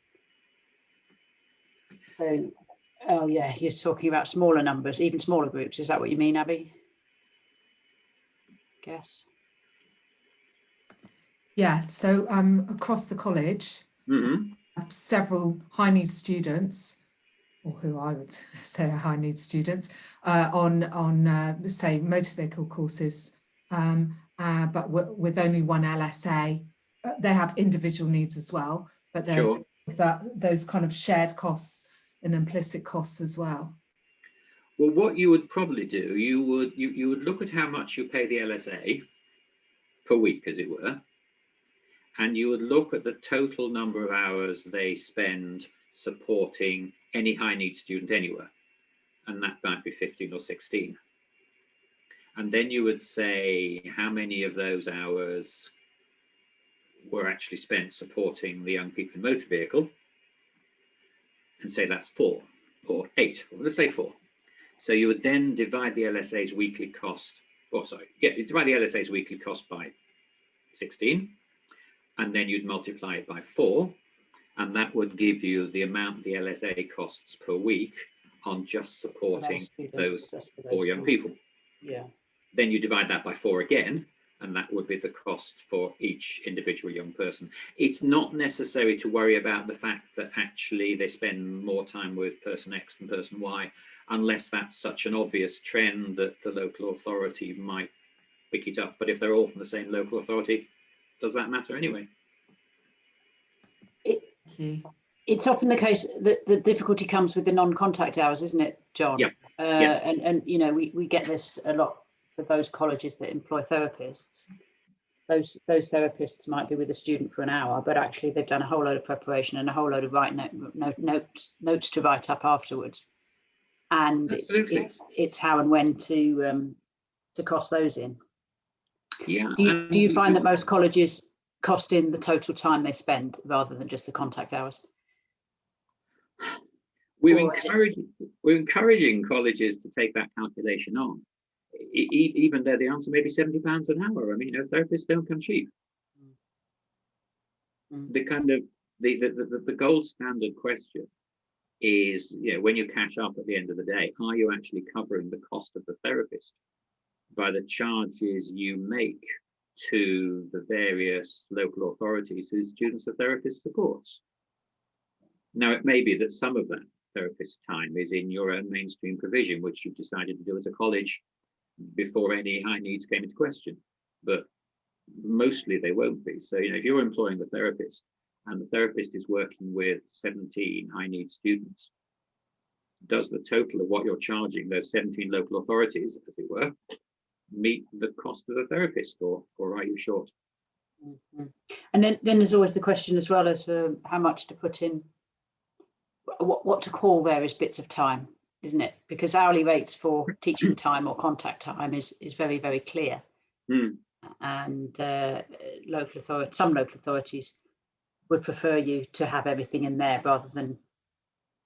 So, oh yeah, you're talking about smaller numbers, even smaller groups. Is that what you mean, Abby? Guess. Yeah, so across the college, Mm-hmm. several high needs students, or who I would say are high needs students, on say motor vehicle courses, but with only one LSA. They have individual needs as well, but there's Sure. those kind of shared costs and implicit costs as well. Well, what you would probably do, you would look at how much you pay the LSA per week, as it were, and you would look at the total number of hours they spend supporting any high needs student anywhere, and that might be 15 or 16. And then you would say how many of those hours were actually spent supporting the young people in motor vehicle, and say that's 4 or 8, or let's say 4. So you would then divide the LSA's weekly cost, divide the LSA's weekly cost by 16, and then you'd multiply it by 4, and that would give you the amount the LSA costs per week on just supporting those 4 young people. Yeah. Then you divide that by 4 again, and that would be the cost for each individual young person. It's not necessary to worry about the fact that actually they spend more time with person X than person Y, unless that's such an obvious trend that the local authority might pick it up. But if they're all from the same local authority, does that matter anyway? It's often the case that the difficulty comes with the non-contact hours, isn't it, John? Yeah. Yes. And you know, we get this a lot for those colleges that employ therapists. Those therapists might be with a student for an hour, but actually they've done a whole load of preparation and a whole load of notes to write up afterwards. And it's how and when to cost those in. Yeah. Do you find that most colleges cost in the total time they spend rather than just the contact hours? We're encouraging colleges to take that calculation on, even though the answer may be £70 an hour. I mean, therapists don't come cheap. The kind of the gold standard question is, when you cash up at the end of the day, are you actually covering the cost of the therapist by the charges you make to the various local authorities whose students the therapist supports? Now, it may be that some of that therapist time is in your own mainstream provision, which you've decided to do as a college before any high needs came into question, but mostly they won't be. So, if you're employing the therapist and the therapist is working with 17 high needs students, does the total of what you're charging those 17 local authorities, as it were, meet the cost of the therapist, or are you short? And then there's always the question as well as how much to put in, what to call various bits of time, isn't it? Because hourly rates for teaching time or contact time is very, very clear. And some local authorities would prefer you to have everything in there rather than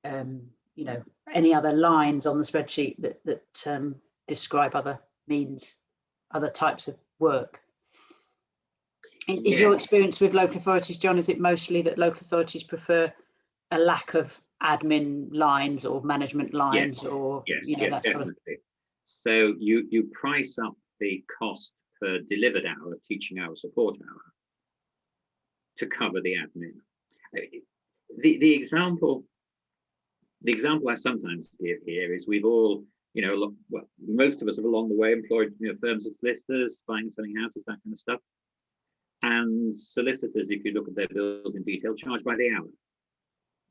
any other lines on the spreadsheet that describe other types of work. Is your experience with local authorities, John, is it mostly that local authorities prefer a lack of admin lines or management lines, or that sort of thing? So you price up the cost per delivered hour, teaching hour, support hour, to cover the admin. The example I sometimes give here is we've all, most of us have along the way employed firms of solicitors, buying and selling houses, that kind of stuff. And solicitors, if you look at their bills in detail, charge by the hour.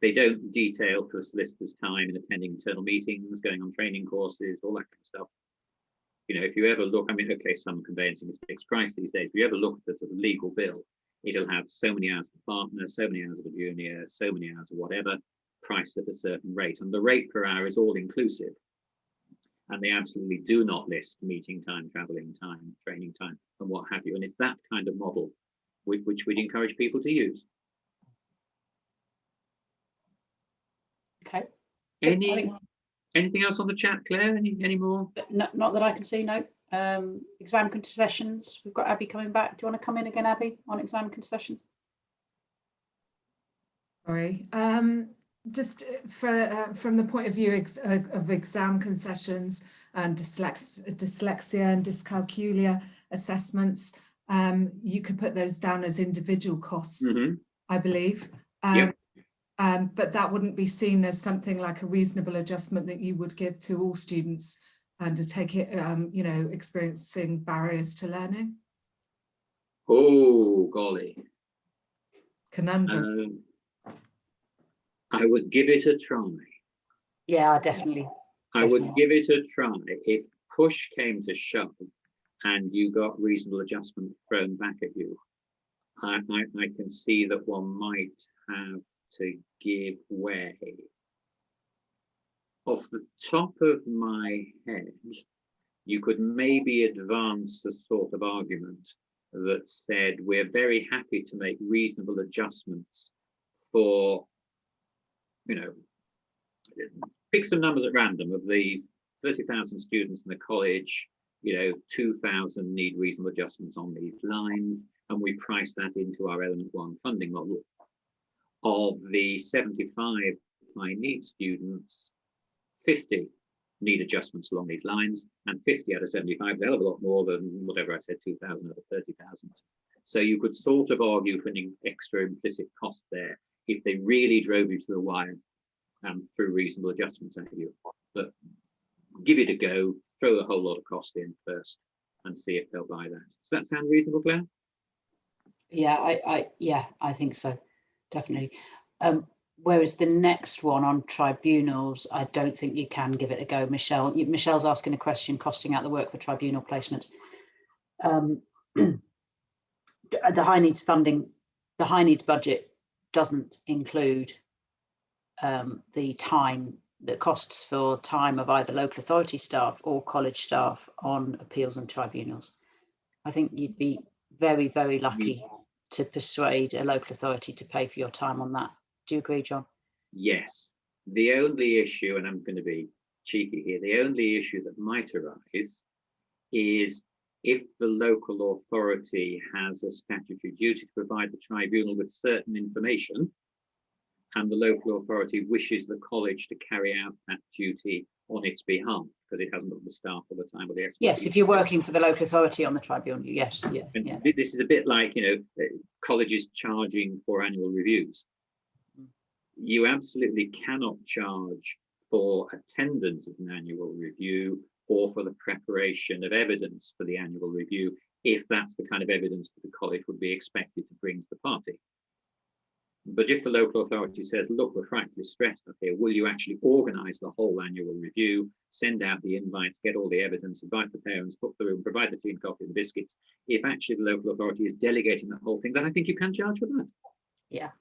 They don't detail for a solicitor's time in attending internal meetings, going on training courses, all that kind of stuff. If you ever look, some conveyancing is fixed price these days. If you ever look at the sort of legal bill, it'll have so many hours of the partner, so many hours of a junior, so many hours of whatever, priced at a certain rate. And the rate per hour is all inclusive. And they absolutely do not list meeting time, traveling time, training time, and what have you. And it's that kind of model which we'd encourage people to use. Okay. Anything else on the chat, Claire? Any more? Not that I can see, no. Exam concessions. We've got Abby coming back. Do you want to come in again, Abby, on exam concessions? Sorry. just from the point of view of exam concessions and dyslexia and dyscalculia assessments, you could put those down as individual costs, I believe. Yep. But that wouldn't be seen as something like a reasonable adjustment that you would give to all students undertake it, you know, experiencing barriers to learning. Oh, golly. Conundrum. I would give it a try. Yeah, definitely. I would give it a try if push came to shove and you got reasonable adjustment thrown back at you. I can see that one might have to give way. Off the top of my head, you could maybe advance a sort of argument that said we're very happy to make reasonable adjustments for, you know, pick some numbers at random. Of the 30,000 students in the college, you know, 2,000 need reasonable adjustments on these lines, and we price that into our element 1 funding model. Of the 75 high need students, 50 need adjustments along these lines, and 50 out of 75 is a hell of a lot more than whatever I said, 2,000 out of 30,000. So you could sort of argue for an extra implicit cost there if they really drove you to the wire and threw reasonable adjustments at you. But give it a go, throw a whole lot of cost in first and see if they'll buy that. Does that sound reasonable, Claire? Yeah, I think so, definitely. Whereas the next one on tribunals, I don't think you can give it a go, Michelle. Michelle's asking a question, costing out the work for tribunal placement. The high needs funding, the high needs budget doesn't include the time, the costs for time of either local authority staff or college staff on appeals and tribunals. I think you'd be very, very lucky to persuade a local authority to pay for your time on that. Do you agree, John? Yes. The only issue, and I'm going to be cheeky here, the only issue that might arise is if the local authority has a statutory duty to provide the tribunal with certain information, and the local authority wishes the college to carry out that duty on its behalf because it hasn't got the staff or the time or the expertise. Yes, if you're working for the local authority on the tribunal, yes. This is a bit like, you know, colleges charging for annual reviews. You absolutely cannot charge for attendance at an annual review or for the preparation of evidence for the annual review if that's the kind of evidence that the college would be expected to bring to the party. But if the local authority says, look, we're frightfully stressed up here, will you actually organise the whole annual review, send out the invites, get all the evidence, invite the parents, book the room, provide the tea and coffee and the biscuits? If actually the local authority is delegating the whole thing, then I think you can charge for that. Yeah.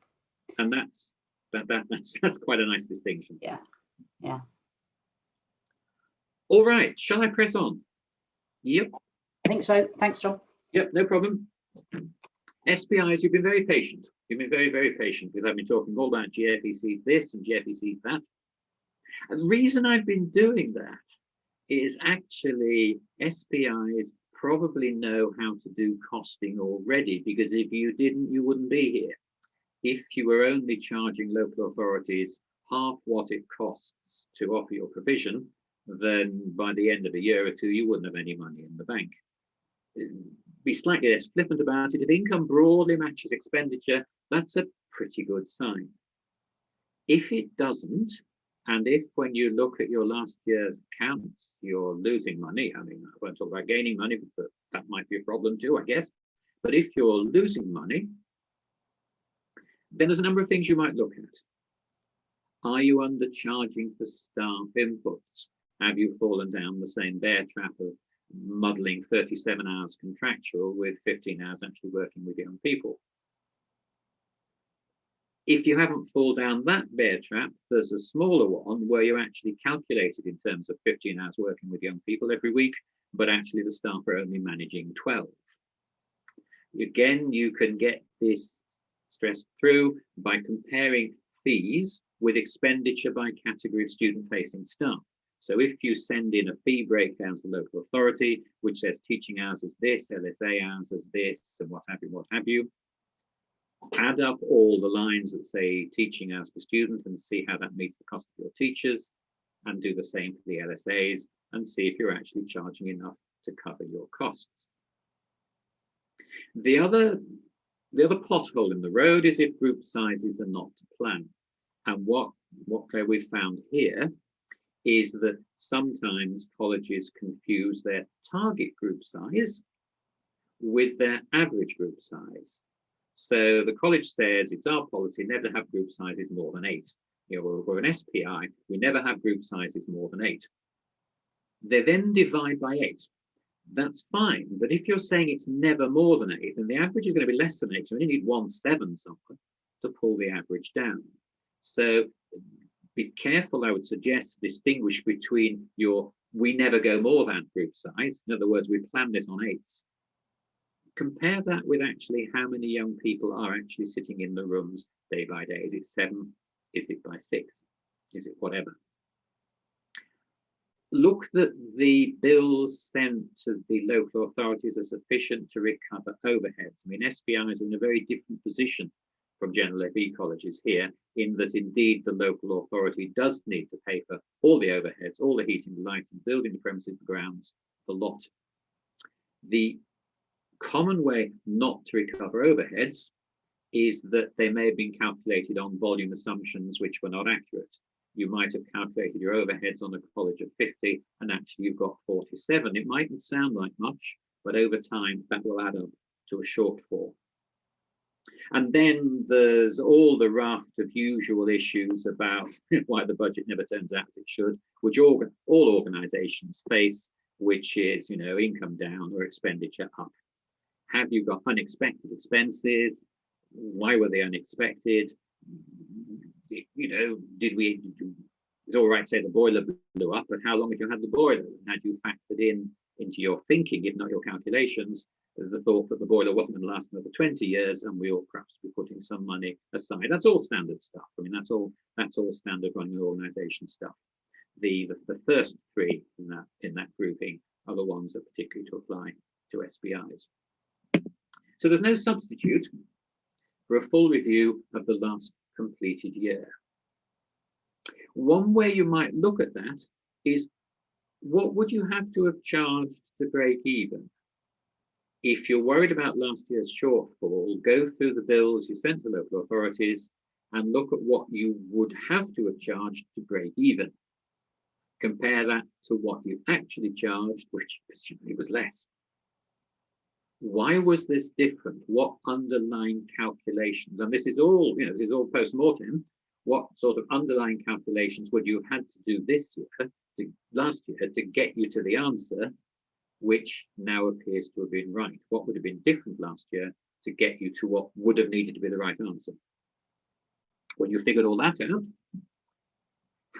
And that's quite a nice distinction. Yeah. Yeah. All right, shall I press on? Yep. I think so. Thanks, John. Yep, no problem. SPIs, you've been very patient. You've been very, very patient with me talking all about GFECs this and GFECs that. And the reason I've been doing that is actually SPIs probably know how to do costing already, because if you didn't, you wouldn't be here. If you were only charging local authorities half what it costs to offer your provision, then by the end of a year or two, you wouldn't have any money in the bank. Be slightly less flippant about it. If income broadly matches expenditure, that's a pretty good sign. If it doesn't, and if when you look at your last year's accounts, you're losing money, I mean, I won't talk about gaining money, but that might be a problem too, I guess. But if you're losing money, then there's a number of things you might look at. Are you undercharging for staff inputs? Have you fallen down the same bear trap of muddling 37 hours contractual with 15 hours actually working with young people? If you haven't fallen down that bear trap, there's a smaller one where you actually calculate it in terms of 15 hours working with young people every week, but actually the staff are only managing 12. Again, you can get this stressed through by comparing fees with expenditure by category of student-facing staff. So if you send in a fee breakdown to the local authority, which says teaching hours is this, LSA hours is this, and what have you, add up all the lines that say teaching hours per student and see how that meets the cost of your teachers, and do the same for the LSAs and see if you're actually charging enough to cover your costs. The other pothole in the road is if group sizes are not to plan. And what we've found here is that sometimes colleges confuse their target group size with their average group size. So the college says it's our policy never to have group sizes more than 8. You know, we're an SPI, we never have group sizes more than 8. They then divide by 8. That's fine, but if you're saying it's never more than 8, then the average is going to be less than 8. So you need 1/7 somewhere to pull the average down. So be careful, I would suggest, to distinguish between your we never go more than group size. In other words, we plan this on 8s. Compare that with actually how many young people are actually sitting in the rooms day by day. Is it 7? Is it by 6? Is it whatever? Look that the bills sent to the local authorities are sufficient to recover overheads. I mean, SPIs are in a very different position from general FE colleges here, in that indeed the local authority does need to pay for all the overheads, all the heating, the lighting, building the premises, the grounds, the lot. The common way not to recover overheads is that they may have been calculated on volume assumptions which were not accurate. You might have calculated your overheads on a college of 50 and actually you've got 47. It mightn't sound like much, but over time that will add up to a shortfall. And then there's all the raft of usual issues about why the budget never turns out as it should, which all organizations face, which is, you know, income down or expenditure up. Have you got unexpected expenses? Why were they unexpected? You know, it's all right to say the boiler blew up, but how long had you had the boiler? Had you factored into your thinking, if not your calculations, the thought that the boiler wasn't going to last another 20 years and we ought perhaps be putting some money aside? That's all standard stuff. I mean, that's all standard running an organization stuff. The first 3 in that grouping are the ones that particularly to apply to SPIs. So there's no substitute for a full review of the last completed year. One way you might look at that is, what would you have to have charged to break even? If you're worried about last year's shortfall, go through the bills you sent to local authorities and look at what you would have to have charged to break even. Compare that to what you actually charged, which presumably was less. Why was this different? What underlying calculations? And this is all, you know, this is all post-mortem. What sort of underlying calculations would you have had to do this year, last year, to get you to the answer, which now appears to have been right? What would have been different last year to get you to what would have needed to be the right answer? When you figured all that out,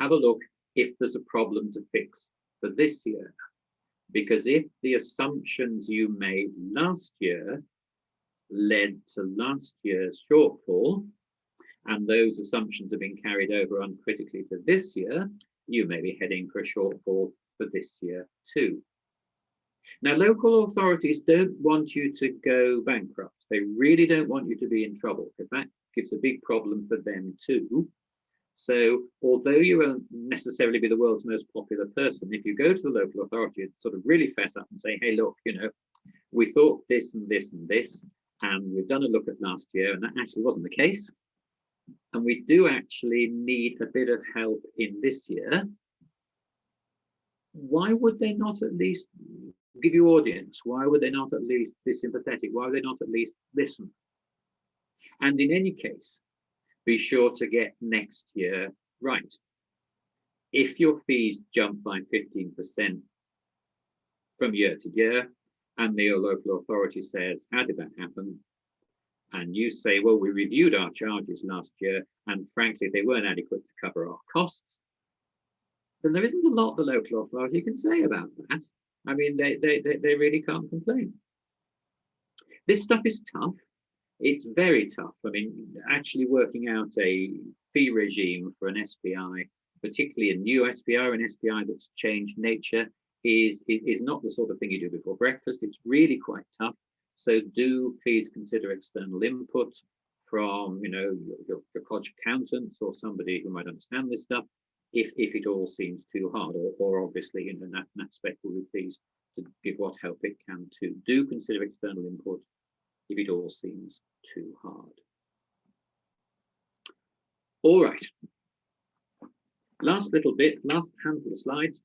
have a look if there's a problem to fix for this year. Because if the assumptions you made last year led to last year's shortfall, and those assumptions have been carried over uncritically to this year, you may be heading for a shortfall for this year too. Now, local authorities don't want you to go bankrupt. They really don't want you to be in trouble, because that gives a big problem for them too. So although you won't necessarily be the world's most popular person, if you go to the local authority and sort of really fess up and say, hey, look, you know, we thought this and this and this, and we've done a look at last year, and that actually wasn't the case. And we do actually need a bit of help in this year. Why would they not at least give you audience? Why would they not at least be sympathetic? Why would they not at least listen? And in any case, be sure to get next year right. If your fees jump by 15% from year to year, and the local authority says, how did that happen? And you say, well, we reviewed our charges last year, and frankly, they weren't adequate to cover our costs, then there isn't a lot the local authority can say about that. I mean, they really can't complain. This stuff is tough. It's very tough. I mean, actually working out a fee regime for an SPI, particularly a new SPI or an SPI that's changed nature, is not the sort of thing you do before breakfast. It's really quite tough. So do please consider external input from, you know, your college accountants or somebody who might understand this stuff, if it all seems too hard, or obviously in that aspect we'll be pleased to give what help it can to do consider external input if it all seems too hard. All right, last little bit, last handful of slides.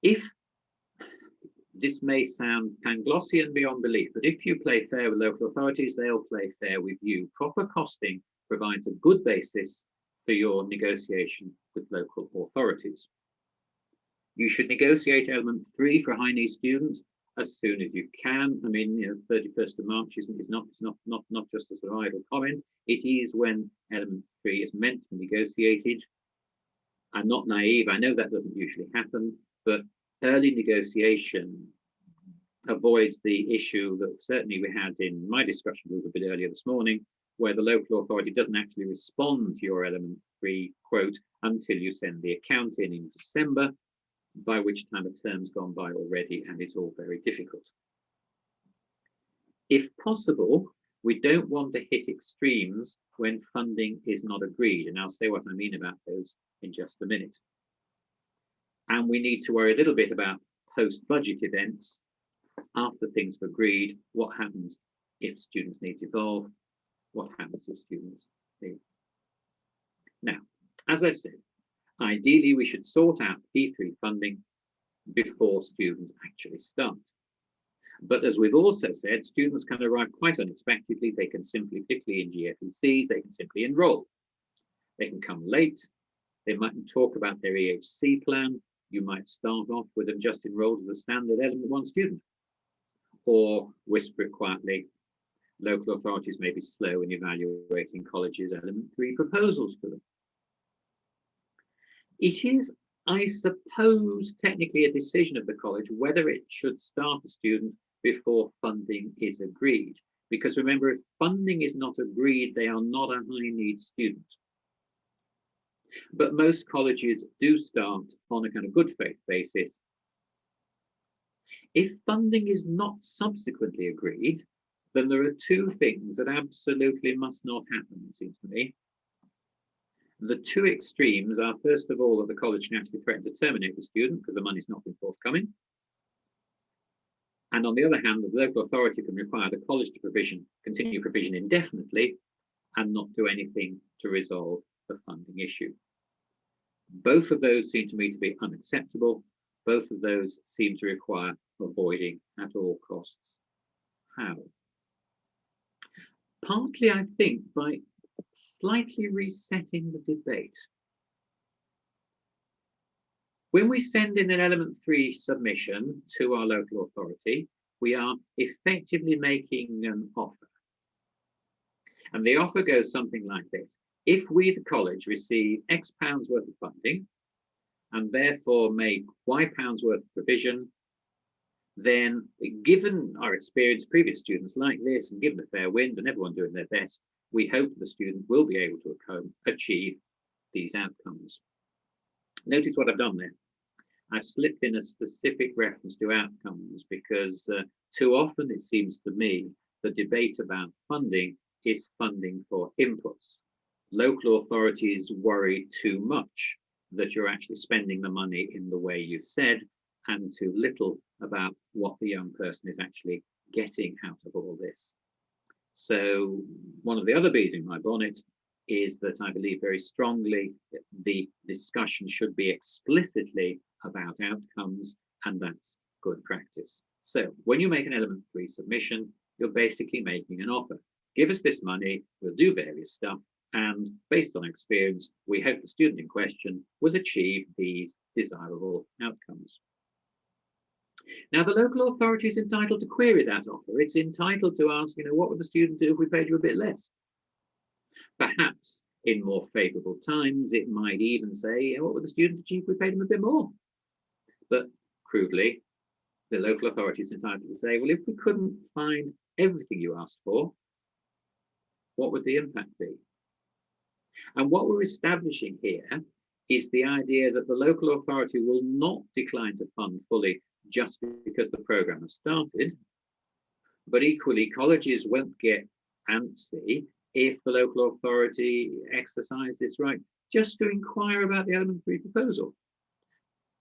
If this may sound glossy and beyond belief, but if you play fair with local authorities, they'll play fair with you. Proper costing provides a good basis for your negotiation with local authorities. You should negotiate element 3 for high needs students as soon as you can. I mean, you know, 31st of March is not just a sort of idle comment. It is when element 3 is meant to be negotiated. I'm not naive. I know that doesn't usually happen, but early negotiation avoids the issue that certainly we had in my discussion group a bit earlier this morning, where the local authority doesn't actually respond to your element 3 quote until you send the account in December, by which time a term's gone by already and it's all very difficult. If possible, we don't want to hit extremes when funding is not agreed, and I'll say what I mean about those in just a minute. And we need to worry a little bit about post-budget events. After things have agreed, what happens if students' needs evolve? What happens if students leave? Now, as I've said, ideally we should sort out P3 funding before students actually start. But as we've also said, students can arrive quite unexpectedly. They can simply, particularly in GFECs, they can simply enroll. They can come late. They mightn't talk about their EHC plan. You might start off with them just enrolled as a standard element 1 student, or whisper it quietly. Local authorities may be slow in evaluating colleges' element 3 proposals for them. It is, I suppose, technically a decision of the college whether it should start a student before funding is agreed. Because remember, if funding is not agreed, they are not a high needs student. But most colleges do start on a kind of good faith basis. If funding is not subsequently agreed, then there are 2 things that absolutely must not happen, it seems to me. The 2 extremes are, first of all, that the college can actually threaten to terminate the student because the money's not been forthcoming. And on the other hand, the local authority can require the college to continue provision indefinitely and not do anything to resolve the funding issue. Both of those seem to me to be unacceptable. Both of those seem to require avoiding at all costs. How? Partly, I think, by slightly resetting the debate. When we send in an element 3 submission to our local authority, we are effectively making an offer. And the offer goes something like this. If we, the college, receive X pounds worth of funding and therefore make Y pounds worth of provision, then given our experience, previous students like this, and given a fair wind and everyone doing their best, we hope the student will be able to achieve these outcomes. Notice what I've done there. I've slipped in a specific reference to outcomes because too often it seems to me the debate about funding is funding for inputs. Local authorities worry too much that you're actually spending the money in the way you said, and too little about what the young person is actually getting out of all this. So one of the other bees in my bonnet is that I believe very strongly that the discussion should be explicitly about outcomes, and that's good practice. So when you make an element 3 submission, you're basically making an offer. Give us this money, we'll do various stuff, and based on experience, we hope the student in question will achieve these desirable outcomes. Now, the local authority is entitled to query that offer. It's entitled to ask, what would the student do if we paid you a bit less? Perhaps in more favourable times, it might even say, what would the student achieve if we paid him a bit more? But crudely, the local authority is entitled to say, well, if we couldn't find everything you asked for, what would the impact be? And what we're establishing here is the idea that the local authority will not decline to fund fully just because the programme has started, But equally, colleges won't get antsy if the local authority exercise this right just to inquire about the element 3 proposal.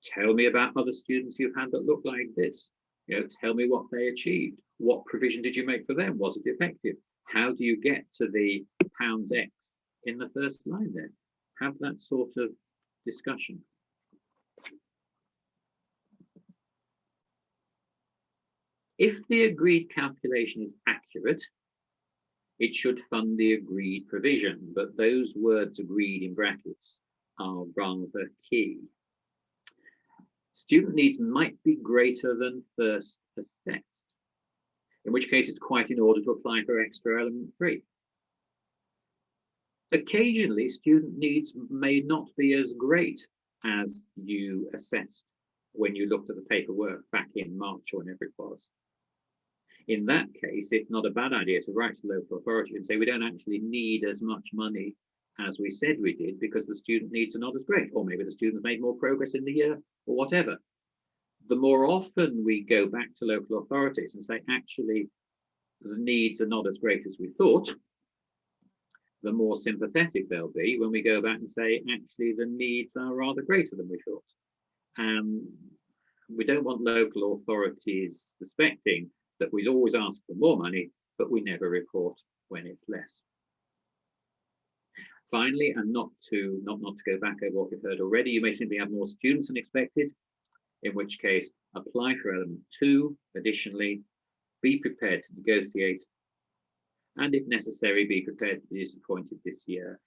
Tell me about other students you've had that look like this. You know, tell me what they achieved. What provision did you make for them? Was it effective? How do you get to the pounds X in the first line there? Have that sort of discussion. If the agreed calculation is accurate, it should fund the agreed provision, but those words agreed in brackets are rather key. Student needs might be greater than first assessed, in which case it's quite in order to apply for extra element 3. Occasionally, student needs may not be as great as you assessed when you looked at the paperwork back in March or whenever it was. In that case, it's not a bad idea to write to the local authority and say we don't actually need as much money as we said we did because the student needs are not as great, or maybe the student made more progress in the year or whatever. The more often we go back to local authorities and say actually the needs are not as great as we thought, the more sympathetic they'll be when we go back and say actually the needs are rather greater than we thought. We don't want local authorities suspecting that we always ask for more money, but we never report when it's less. Finally, and not to go back over what we've heard already, you may simply have more students than expected, in which case apply for element 2 additionally, be prepared to negotiate, and if necessary, be prepared to be disappointed this year.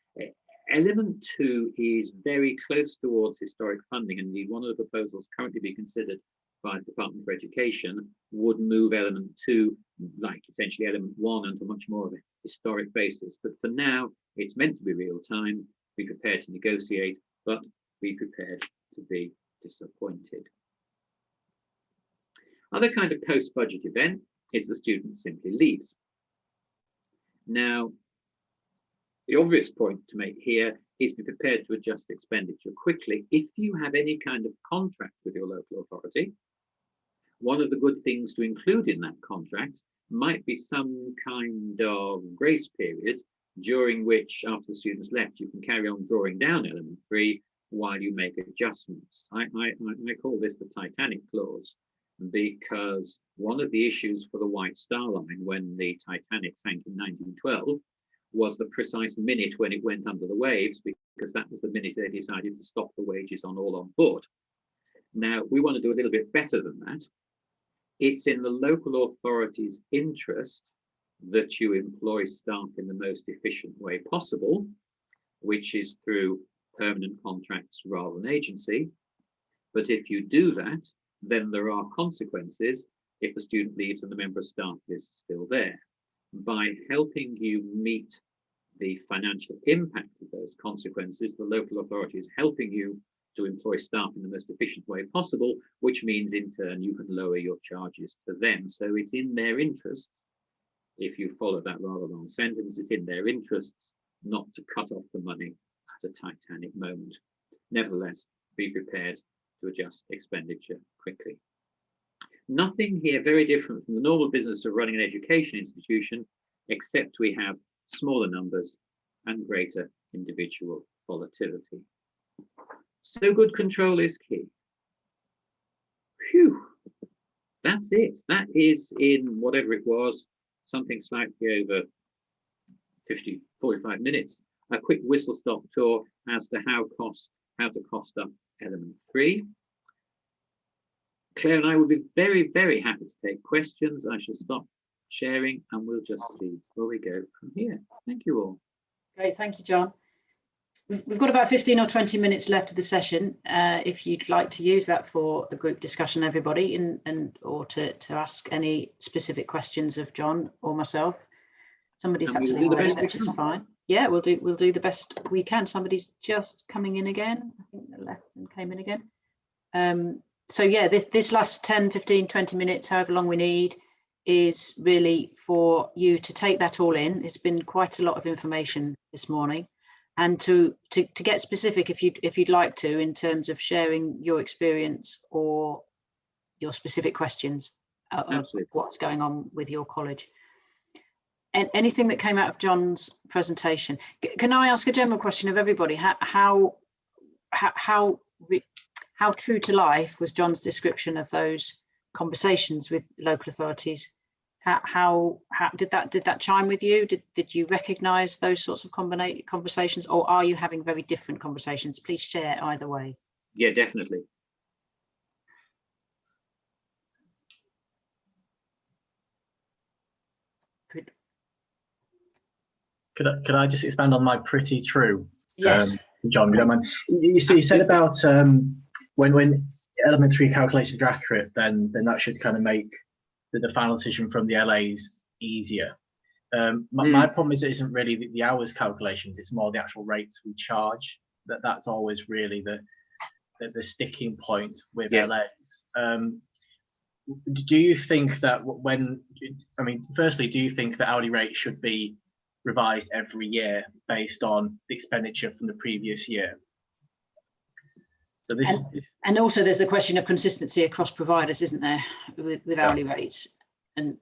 Element 2 is very close towards historic funding, and indeed one of the proposals currently being considered by the Department for Education would move element 2, like essentially element 1, onto much more of a historic basis. But for now, it's meant to be real time. Be prepared to negotiate, but be prepared to be disappointed. Other kind of post-budget event is the student simply leaves. Now, the obvious point to make here is be prepared to adjust expenditure quickly. If you have any kind of contract with your local authority, one of the good things to include in that contract might be some kind of grace period during which, after the student's left, you can carry on drawing down element 3 while you make adjustments. I call this the Titanic clause, because one of the issues for the White Star Line when the Titanic sank in 1912 was the precise minute when it went under the waves, because that was the minute they decided to stop the wages on all on board. Now, we want to do a little bit better than that. It's in the local authority's interest that you employ staff in the most efficient way possible, which is through permanent contracts rather than agency. But if you do that, then there are consequences if the student leaves and the member of staff is still there. By helping you meet the financial impact of those consequences, the local authority is helping you to employ staff in the most efficient way possible, which means in turn you can lower your charges to them. So it's in their interests, if you follow that rather long sentence, it's in their interests not to cut off the money at a Titanic moment. Nevertheless, be prepared to adjust expenditure quickly. Nothing here very different from the normal business of running an education institution, except we have smaller numbers and greater individual volatility. So good control is key. Phew, that's it. That is in whatever it was, something slightly over 45 minutes, a quick whistle-stop tour as to how to cost up element 3. Claire and I will be very, very happy to take questions. I shall stop sharing and we'll just see where we go from here. Thank you all. Great, thank you, John. We've got about 15 or 20 minutes left of the session. If you'd like to use that for a group discussion, everybody, or to ask any specific questions of John or myself. Somebody's had to leave already, which is fine. Yeah, we'll do the best we can. Somebody's just coming in again. I think they left and came in again. So yeah, this last 10, 15, 20 minutes, however long we need, is really for you to take that all in. It's been quite a lot of information this morning. And to get specific, if you'd like to, in terms of sharing your experience or your specific questions of what's going on with your college. And anything that came out of John's presentation, can I ask a general question of everybody? How true to life was John's description of those conversations with local authorities? How did that chime with you? Did you recognise those sorts of conversations, or are you having very different conversations? Please share either way. Yeah, definitely. Could I just expand on my pretty true? Yes. John, you don't mind? You see, you said about when element 3 calculations are accurate, then that should kind of make the final decision from the LAs easier. My problem is it isn't really the hours calculations; it's more the actual rates we charge. That's always really the sticking point with LAs. Do you think that firstly, do you think that hourly rate should be revised every year based on the expenditure from the previous year? So this and also there's the question of consistency across providers, isn't there, with hourly rates, and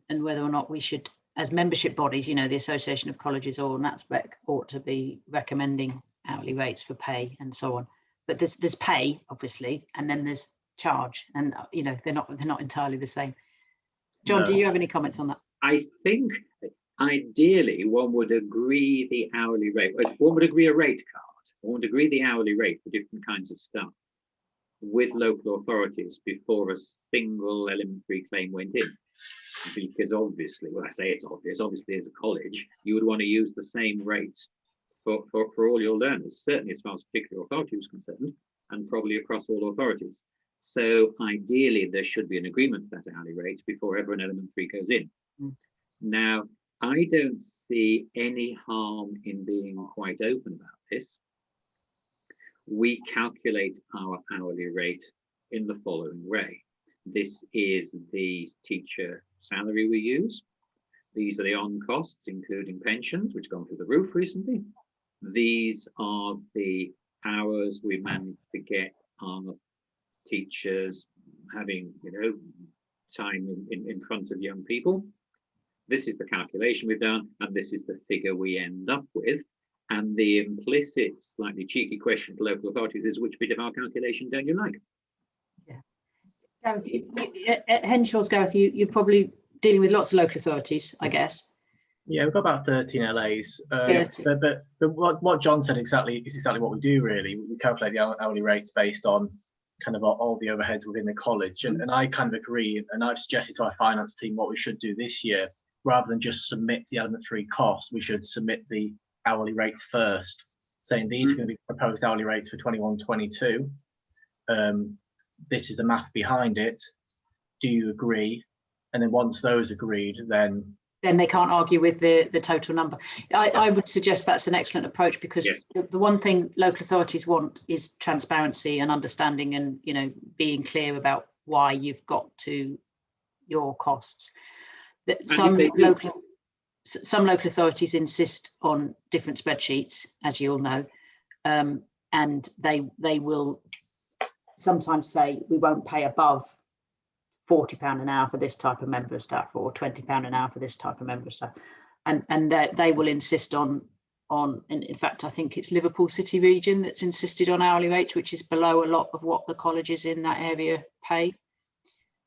whether or not we should, as membership bodies, the Association of Colleges or NatSpec ought to be recommending hourly rates for pay and so on. But there's pay, obviously, and then there's charge, and they're not entirely the same. John, do you have any comments on that? I think ideally one would agree the hourly rate. One would agree a rate card. One would agree the hourly rate for different kinds of stuff with local authorities before a single element 3 claim went in. Because obviously, well, I say it's obvious, obviously as a college, you would want to use the same rate for all your learners, certainly as far as particular authority was concerned, and probably across all authorities. So ideally, there should be an agreement to that hourly rate before ever an element 3 goes in. Now, I don't see any harm in being quite open about this. We calculate our hourly rate in the following way. This is the teacher salary we use. These are the on costs, including pensions, which have gone through the roof recently. These are the hours we managed to get our teachers having, time in front of young people. This is the calculation we've done, and this is the figure we end up with. And the implicit, slightly cheeky question to local authorities is, which bit of our calculation don't you like? Yeah, Gareth, at Henshaw's, Gareth, you're probably dealing with lots of local authorities, I guess. Yeah, we've got about 13 LAs. 30. But what John said is exactly what we do, really. We calculate the hourly rates based on kind of all the overheads within the college. And I kind of agree. And I've suggested to our finance team what we should do this year, rather than just submit the element 3 costs, we should submit the hourly rates first, saying these are going to be proposed hourly rates for 21-22. This is the math behind it. Do you agree? And then once those agreed, then they can't argue with the total number. I would suggest that's an excellent approach, because the one thing local authorities want is transparency and understanding, and being clear about why you've got to your costs. That some local authorities insist on different spreadsheets, as you all know, and they will sometimes say we won't pay above £40 an hour for this type of member of staff, or £20 an hour for this type of member of staff, and they will insist on. And in fact, I think it's Liverpool City region that's insisted on hourly rates, which is below a lot of what the colleges in that area pay.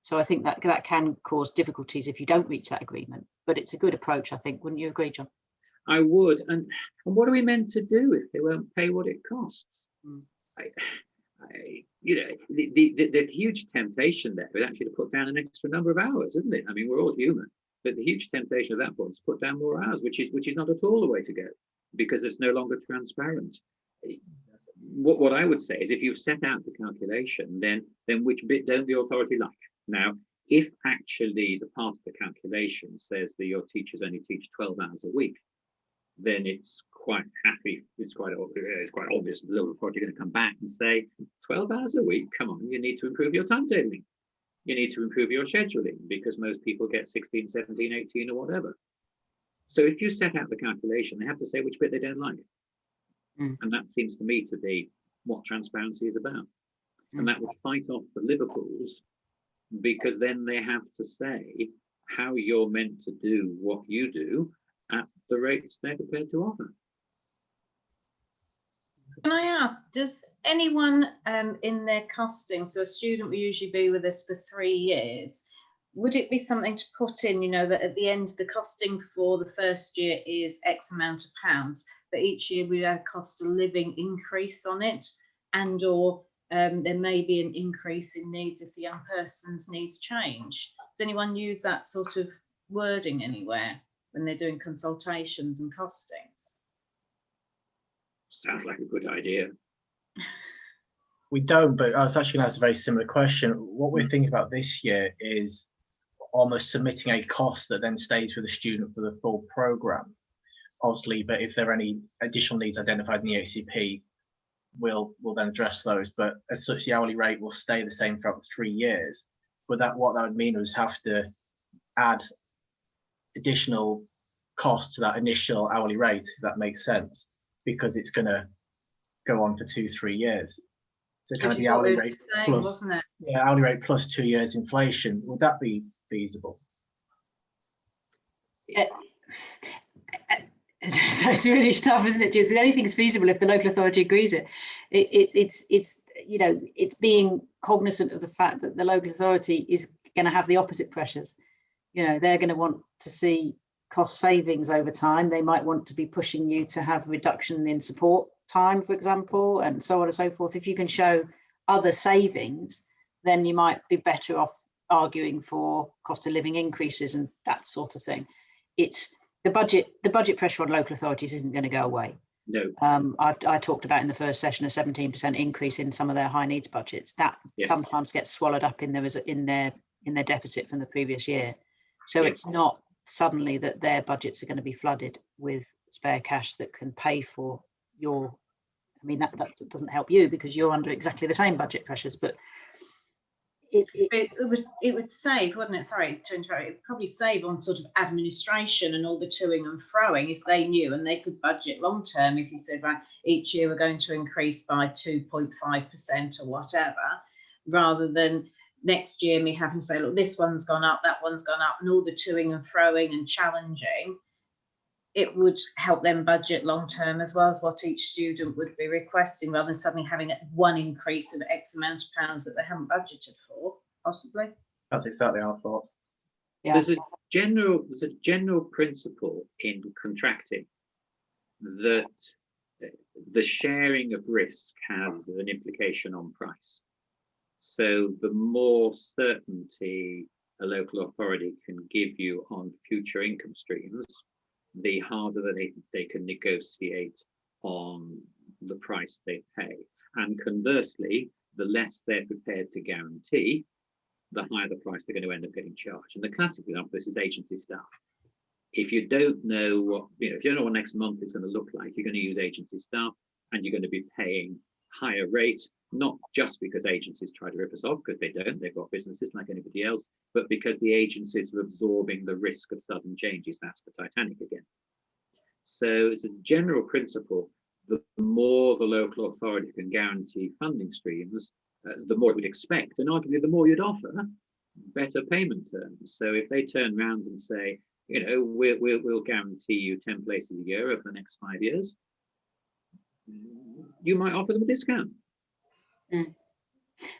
So I think that can cause difficulties if you don't reach that agreement. But it's a good approach, I think. Wouldn't you agree, John? I would. And what are we meant to do if they won't pay what it costs? The huge temptation there is actually to put down an extra number of hours, isn't it? I mean, we're all human, but the huge temptation at that point is to put down more hours, which is not at all the way to go, because it's no longer transparent. What I would say is, if you've set out the calculation, then which bit don't the authority like? Now, if actually the part of the calculation says that your teachers only teach 12 hours a week, then it's quite obvious that the local authority are going to come back and say, 12 hours a week, come on, you need to improve your timetabling. You need to improve your scheduling, because most people get 16, 17, 18 or whatever. So if you set out the calculation, they have to say which bit they don't like. And that seems to me to be what transparency is about. And that would fight off the Liverpools because then they have to say how you're meant to do what you do at the rates they're prepared to offer. Can I ask, does anyone in their costing, so a student will usually be with us for 3 years, would it be something to put in, you know, that at the end the costing for the first year is X amount of pounds, but each year we have a cost of living increase on it, and or there may be an increase in needs if the young person's needs change? Does anyone use that sort of wording anywhere when they're doing consultations and costings? Sounds like a good idea. We don't, but I was actually going to ask a very similar question. What we're thinking about this year is almost submitting a cost that then stays with the student for the full program. Obviously, but if there are any additional needs identified in the HCP, we'll then address those. But as such, the hourly rate will stay the same throughout the 3 years. But what that would mean is have to add additional cost to that initial hourly rate, if that makes sense, because it's going to go on for 2-3 years. So kind of the hourly rate plus, wasn't it? Yeah, hourly rate plus 2 years inflation. Would that be feasible? Yeah. So it's really tough, isn't it? Anything's feasible if the local authority agrees it. It's you know, it's being cognizant of the fact that the local authority is going to have the opposite pressures. You know, they're going to want to see cost savings over time. They might want to be pushing you to have reduction in support time, for example, and so on and so forth. If you can show other savings, then you might be better off arguing for cost of living increases and that sort of thing. It's the budget pressure on local authorities isn't going to go away. No. I talked about in the first session a 17% increase in some of their high needs budgets. That sometimes gets swallowed up in their deficit from the previous year. So it's not suddenly that their budgets are going to be flooded with spare cash that can pay for your. I mean, that doesn't help you because you're under exactly the same budget pressures, but it would save, wouldn't it? Sorry to interrupt. It'd probably save on sort of administration and all the toing and froing if they knew and they could budget long term. If you said, right, each year we're going to increase by 2.5% or whatever, rather than next year me having to say, look, this one's gone up, that one's gone up, and all the toing and froing and challenging. It would help them budget long term as well as what each student would be requesting, rather than suddenly having one increase of X amount of pounds that they haven't budgeted for, possibly. That's exactly our thought. yeah. There's a general principle in contracting that the sharing of risk has an implication on price. So the more certainty a local authority can give you on future income streams, the harder they can negotiate on the price they pay. And conversely, the less they're prepared to guarantee, the higher the price they're going to end up getting charged. And the classic example of this is agency staff. If you don't know what, if you don't know what next month is going to look like, you're going to use agency staff and you're going to be paying higher rates, not just because agencies try to rip us off, because they don't, they've got businesses like anybody else, but because the agencies are absorbing the risk of sudden changes. That's the Titanic again. So it's a general principle, the more the local authority can guarantee funding streams, the more it would expect, and arguably the more you'd offer better payment terms. So if they turn around and say, we'll guarantee you 10 places a year over the next 5 years, you might offer them a discount. Mm.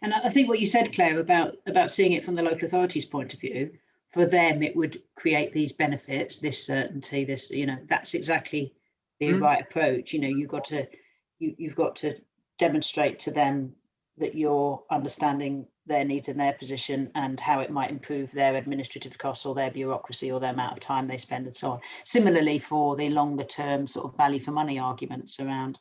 And I think what you said, Claire, about seeing it from the local authority's point of view, for them it would create these benefits, this certainty, this, that's exactly the right approach. You've got to demonstrate to them that you're understanding their needs and their position and how it might improve their administrative costs or their bureaucracy or the amount of time they spend and so on. Similarly, for the longer term sort of value for money arguments around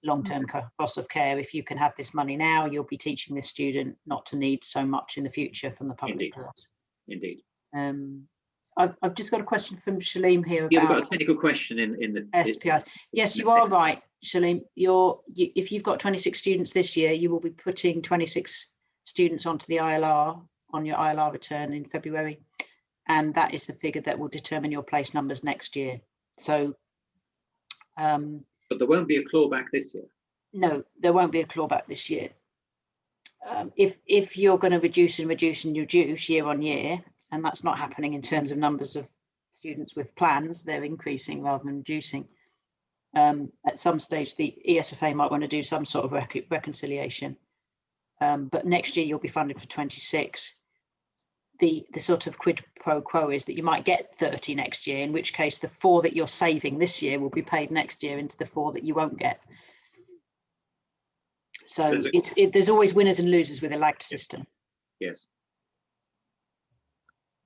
long-term cost of care, if you can have this money now, you'll be teaching the student not to need so much in the future from the public purse. Indeed. I've just got a question from Shalem here about we've got a technical question in the SPIs. Yes, you are right, Shalem. If you've got 26 students this year, you will be putting 26 students onto the ILR on your ILR return in February, and that is the figure that will determine your place numbers next year. So but there won't be a clawback this year. No, there won't be a clawback this year. if you're going to reduce and reduce and reduce year on year, and that's not happening in terms of numbers of students with plans, they're increasing rather than reducing. At some stage, the ESFA might want to do some sort of reconciliation. But next year you'll be funded for 26. The sort of quid pro quo is that you might get 30 next year, in which case the 4 that you're saving this year will be paid next year into the 4 that you won't get. So there's always winners and losers with a lagged system. Yes.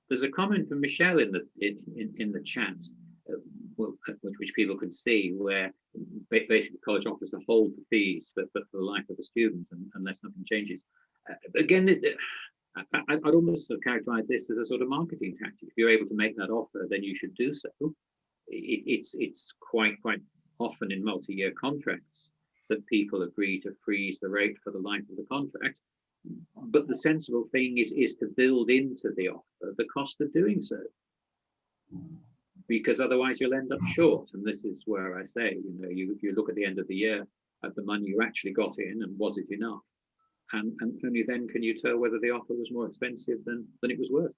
There's a comment from Michelle in the chat, which people can see, where basically the college offers to hold the fees for the life of the student unless something changes. Again, I'd almost sort of characterize this as a sort of marketing tactic. If you're able to make that offer, then you should do so. It's quite often in multi-year contracts that people agree to freeze the rate for the life of the contract. But the sensible thing is to build into the offer the cost of doing so, because otherwise you'll end up short. And this is where I say, you look at the end of the year at the money you actually got in, and was it enough? And only then can you tell whether the offer was more expensive than it was worth.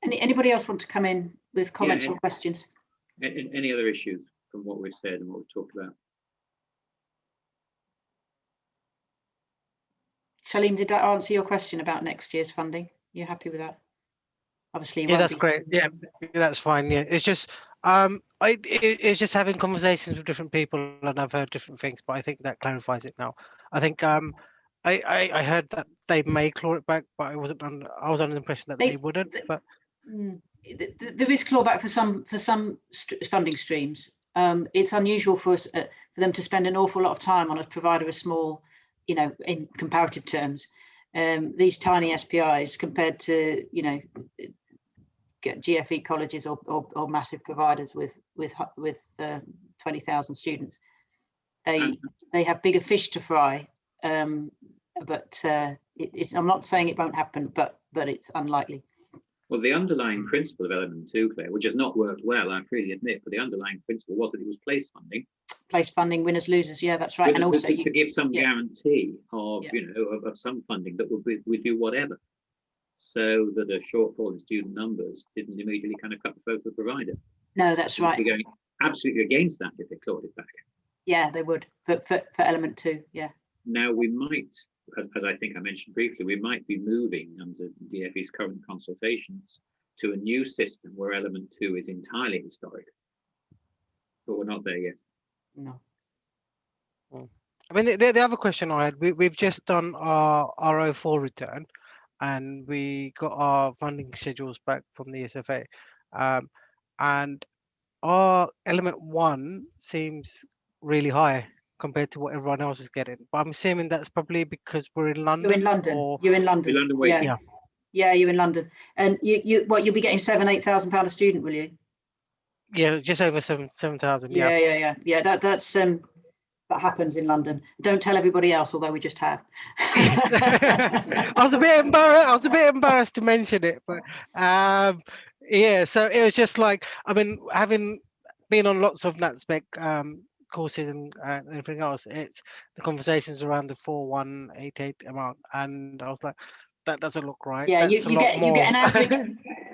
Anybody else want to come in with comments or questions? Any other issues from what we've said and what we've talked about? Shalim, did that answer your question about next year's funding? You happy with that? Obviously, you Yeah, won't that's be. great. Yeah, that's fine. Yeah, it's just it's just having conversations with different people, and I've heard different things, but I think that clarifies it now. I think I heard that they may claw it back, but I was under the impression that they wouldn't. But there is clawback for some funding streams. It's unusual for us for them to spend an awful lot of time on a provider of small, in comparative terms, these tiny SPIs compared to GFE colleges or massive providers with 20,000 students. They have bigger fish to fry, but I'm not saying it won't happen, but it's unlikely. Well, the underlying principle of element 2, Claire, which has not worked well, I freely admit, but the underlying principle was that it was place funding. Place funding, winners, losers. Yeah, that's right. And also to give some guarantee of, of some funding that would do whatever, so that a shortfall in student numbers didn't immediately kind of cut the throat of the provider. No, that's right. They'd be going absolutely against that if they clawed it back. Yeah, they would. For element 2, yeah. Now we might, as I think I mentioned briefly, we might be moving under DFE's current consultations to a new system where element 2 is entirely historic, but we're not there yet. No. I mean, the other question I had, we've just done our R04 return, and we got our funding schedules back from the SFA, and our element 1 seems really high compared to what everyone else is getting. But I'm assuming that's probably because we're in London. You're in London. Or... You're in London. Yeah, you're in London. And you'll be getting £7,000-8,000 a student, will you? Yeah, just over 7,000. Yeah. That happens in London. Don't tell everybody else, although we just have. I was a bit embarrassed to mention it, but yeah. So it was just like, I mean, having been on lots of NatSpec courses and everything else, it's the conversations around the 4188 amount, and I was like, that doesn't look right. Yeah, you get an average.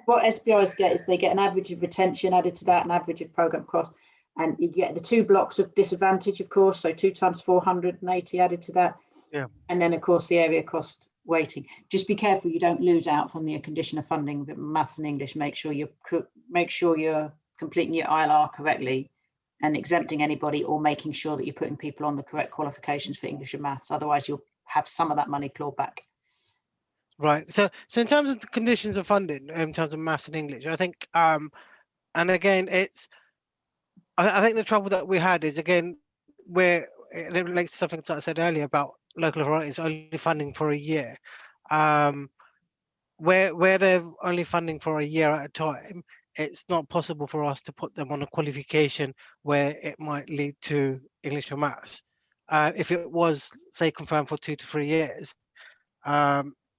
What SPIs get is they get an average of retention added to that, an average of program cost, and you get the 2 blocks of disadvantage, of course, so 2 times 480 added to that. Yeah. And then, of course, the area cost weighting. Just be careful you don't lose out from the condition of funding. But maths and English, make sure you're completing your ILR correctly and exempting anybody, or making sure that you're putting people on the correct qualifications for English and maths. Otherwise, you'll have some of that money clawed back. Right. So in terms of the conditions of funding, in terms of maths and English, I think, and again, I think the trouble that we had is, again, where it relates to something that I said earlier about local authorities only funding for a year. Where they're only funding for a year at a time, it's not possible for us to put them on a qualification where it might lead to English or maths. If it was, say, confirmed for 2 to 3 years,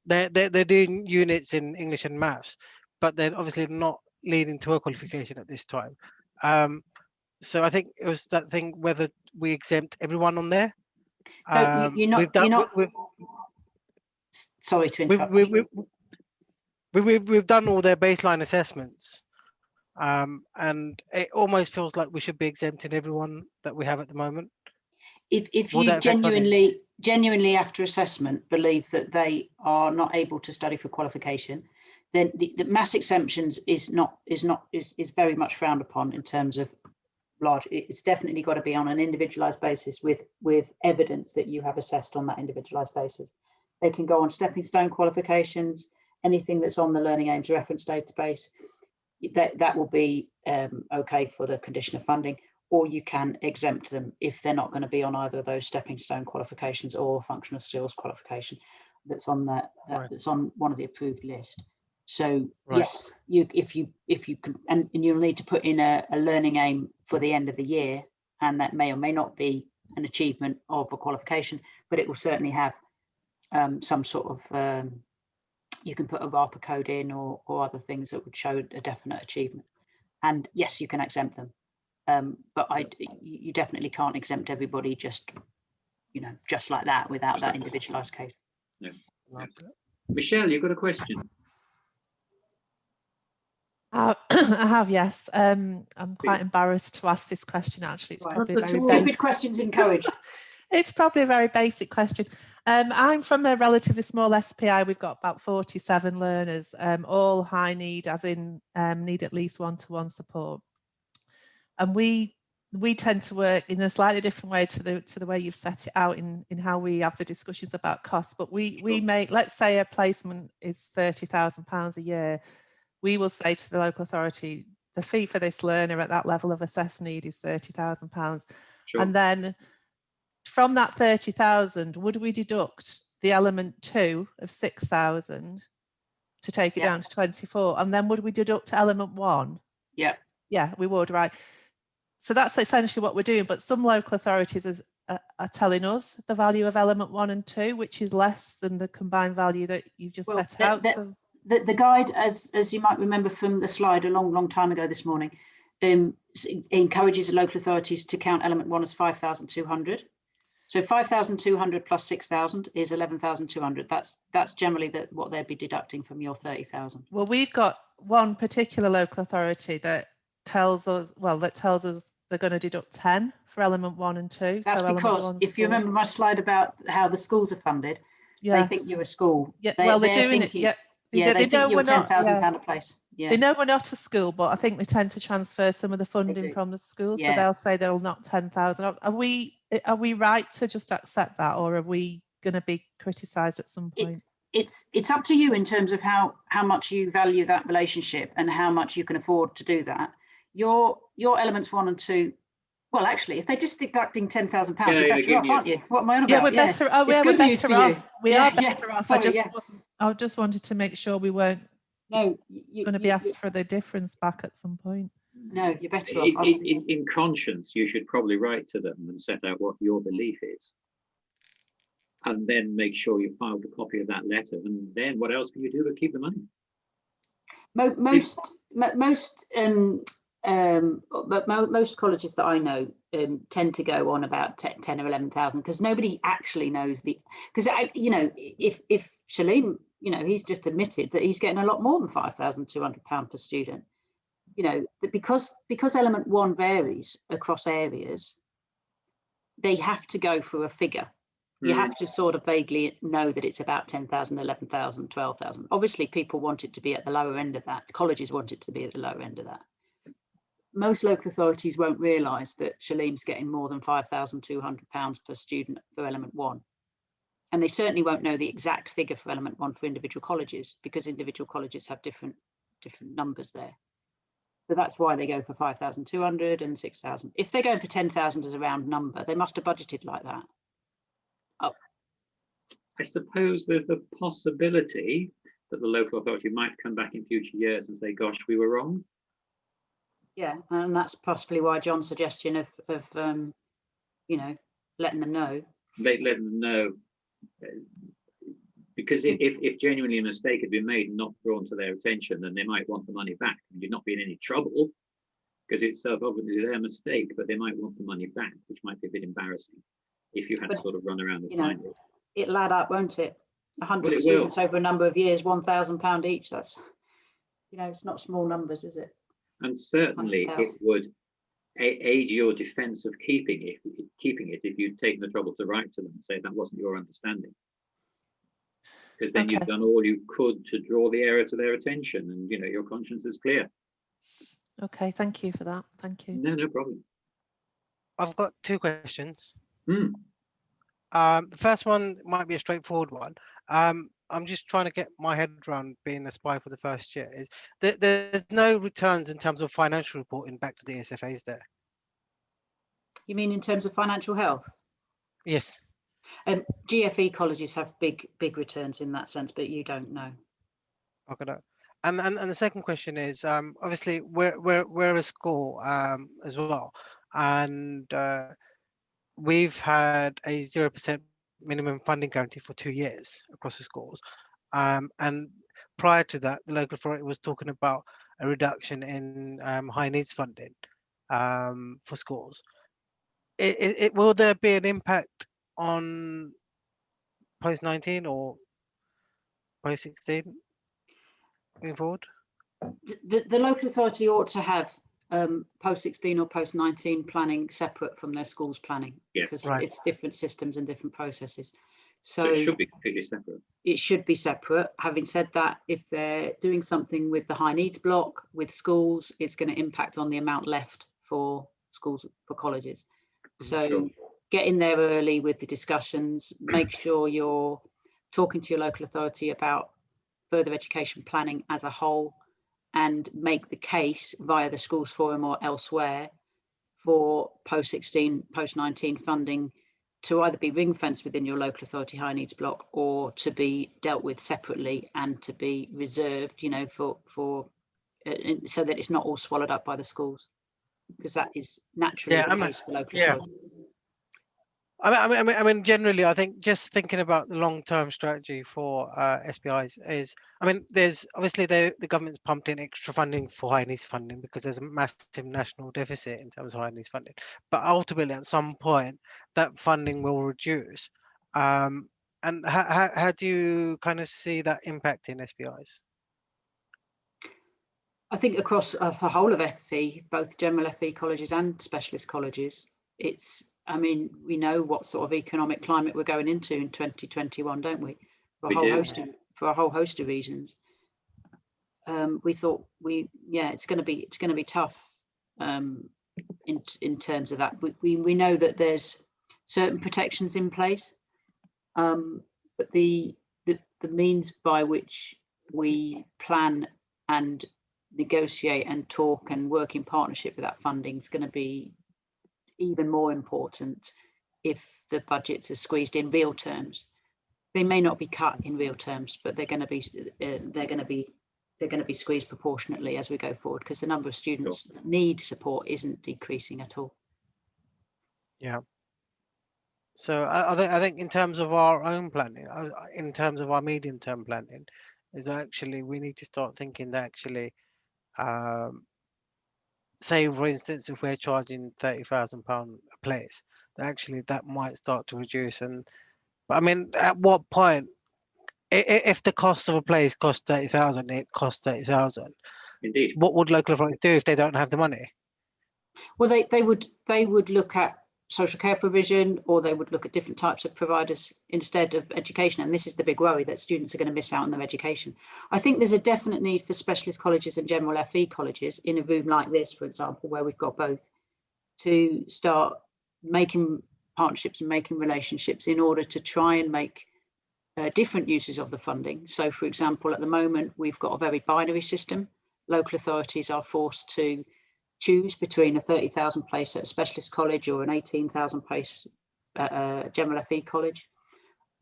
they're doing units in English and maths, but they're obviously not leading to a qualification at this time. So I think it was that thing whether we exempt everyone on there. So you're not, sorry to interrupt. We've done all their baseline assessments, and it almost feels like we should be exempting everyone that we have at the moment. If Will you that affect genuinely after assessment believe that they are not able to study for qualification, then the mass exemptions is very much frowned upon in terms of large. It's definitely got to be on an individualized basis with evidence that you have assessed on that individualized basis. They can go on stepping stone qualifications, anything that's on the Learning Aims reference database. That will be okay for the condition of funding, or you can exempt them if they're not going to be on either of those stepping stone qualifications or functional skills qualification that's on that's on one of the approved list. So yes, if you can, and you'll need to put in a learning aim for the end of the year, and that may or may not be an achievement of a qualification, but it will certainly have some sort of you can put a RAPA code in or other things that would show a definite achievement. And yes, you can exempt them. But you definitely can't exempt everybody just like that without that individualized case. No. Michelle, you've got a question. I have, yes. I'm quite embarrassed to ask this question, actually. It's probably very stupid questions encouraged. It's probably a very basic question. I'm from a relatively small SPI. We've got about 47 learners, all high need, as in need at least one-to-one support. And we tend to work in a slightly different way to the way you've set it out in how we have the discussions about costs. But we make, let's say a placement is £30,000 a year. We will say to the local authority, the fee for this learner at that level of assessed need is £30,000. Sure. And then from that 30,000, would we deduct the element 2 of 6,000 to take it down to 24? And then would we deduct element 1? Yeah. Yeah, we would, right. So that's essentially what we're doing. But some local authorities are telling us the value of element 1 and 2, which is less than the combined value that you've just set out. The guide, as you might remember from the slide a long time ago this morning, encourages local authorities to count element 1 as 5,200. So 5,200 plus 6,000 is 11,200. That's generally what they'd be deducting from your 30,000. Well, we've got one particular local authority that tells us they're going to deduct 10 for element 1 and 2. That's so because if you remember my slide about how the schools are funded, they think you're a school. Yeah, they're doing thinking, it. Yeah, they think you're £10,000 a place. Yeah. They know we're not a school, but I think they tend to transfer some of the funding from the school. So they'll say they'll knock 10,000. Are we right to just accept that, or are we going to be criticised at some point? It's up to you in terms of how much you value that relationship and how much you can afford to do that. Your elements 1 and 2. Well, actually, if they're just deducting £10,000, you're better off, aren't you? What am I on about? Yeah, we're better. Oh, yeah, we're better off. We are better off. Sorry, I just wanted to make sure we weren't going to be asked for the difference back at some point. No, you're better off. In conscience, you should probably write to them and set out what your belief is. And then make sure you filed a copy of that letter. And then what else can you do but keep the money? Most colleges that I know tend to go on about 10 or 11,000 because nobody actually knows because if Shalem, he's just admitted that he's getting a lot more than £5,200 per student, because element 1 varies across areas, they have to go for a figure. You have to sort of vaguely know that it's about 10,000, 11,000, 12,000. Obviously, people want it to be at the lower end of that. Colleges want it to be at the lower end of that. Most local authorities won't realise that Shalem's getting more than £5,200 per student for element 1. And they certainly won't know the exact figure for element 1 for individual colleges because individual colleges have different numbers there. So that's why they go for 5,200 and 6,000. If they're going for 10,000 as a round number, they must have budgeted like that. I suppose there's the possibility that the local authority might come back in future years and say, gosh, we were wrong. Yeah, and that's possibly why John's suggestion of letting them know. Letting them know. Because if genuinely a mistake had been made and not drawn to their attention, then they might want the money back. You'd not be in any trouble. because it's obviously their mistake, but they might want the money back, which might be a bit embarrassing if you had to But, sort of run around and you know, find it. It'll add up, won't it? 100 Well, it students will. over a number of years, £1,000 each. That's, you know, it's not small numbers, is it? And certainly it 100,000. would aid your defence of keeping it if you'd taken the trouble to write to them and say that wasn't your understanding. Because then Okay. you've done all you could to draw the error to their attention, and you know your conscience is clear. Okay, thank you for that. Thank you. No problem. I've got two questions. Hmm. The first one might be a straightforward one. I'm just trying to get my head around being a spy for the first year. Is there's no returns in terms of financial reporting back to the SFAs there? You mean in terms of financial health? Yes. GFE colleges have big returns in that sense, but you don't know. Okay. No. And the second question is, obviously we're a school as well, and we've had a 0% minimum funding guarantee for 2 years across the schools. And prior to that, the local authority was talking about a reduction in high needs funding for schools. Will there be an impact on post-19 or post-16 moving forward? The local authority ought to have post-16 or post-19 planning separate from their schools planning, Yes. because Right. it's different systems and different processes. So So it should be completely separate. it should be separate. Having said that, if they're doing something with the high needs block with schools, it's going to impact on the amount left for schools, for colleges. So Sure. get in there early with the discussions, make sure you're talking to your local authority about further education planning as a whole, and make the case via the schools forum or elsewhere for post-16, post-19 funding to either be ring fenced within your local authority high needs block, or to be dealt with separately and to be reserved, you know, for so that it's not all swallowed up by the schools, because that is naturally Yeah, the case for local yeah. authority. I mean, generally, I think just thinking about the long-term strategy for SPIs is, I mean, there's obviously the government's pumped in extra funding for high needs funding because there's a massive national deficit in terms of high needs funding. But ultimately, at some point, that funding will reduce. And how do you kind of see that impacting SPIs? I think across the whole of FE, both general FE colleges and specialist colleges, it's, I mean, we know what sort of economic climate we're going into in 2021, don't we? For a whole host of reasons. We thought it's going to be tough in terms of that. We know that there's certain protections in place, but the means by which we plan and negotiate and talk and work in partnership with that funding is going to be even more important if the budgets are squeezed in real terms. They may not be cut in real terms, but they're going to be squeezed proportionately as we go forward, because the number of students that need support isn't decreasing at all. Yeah. So I think in terms of our own planning, in terms of our medium-term planning, is actually we need to start thinking that actually, say for instance, if we're charging £30,000 a place, actually that might start to reduce. But I mean, at what point, if the cost of a place costs 30,000, it costs 30,000. Indeed. What would local authorities do if they don't have the money? Well, they would look at social care provision, or they would look at different types of providers instead of education. And this is the big worry, that students are going to miss out on their education. I think there's a definite need for specialist colleges and general FE colleges in a room like this, for example, where we've got both, to start making partnerships and making relationships in order to try and make different uses of the funding. So, for example, at the moment, we've got a very binary system. Local authorities are forced to choose between a 30,000 place at a specialist college or an 18,000 place general FE college.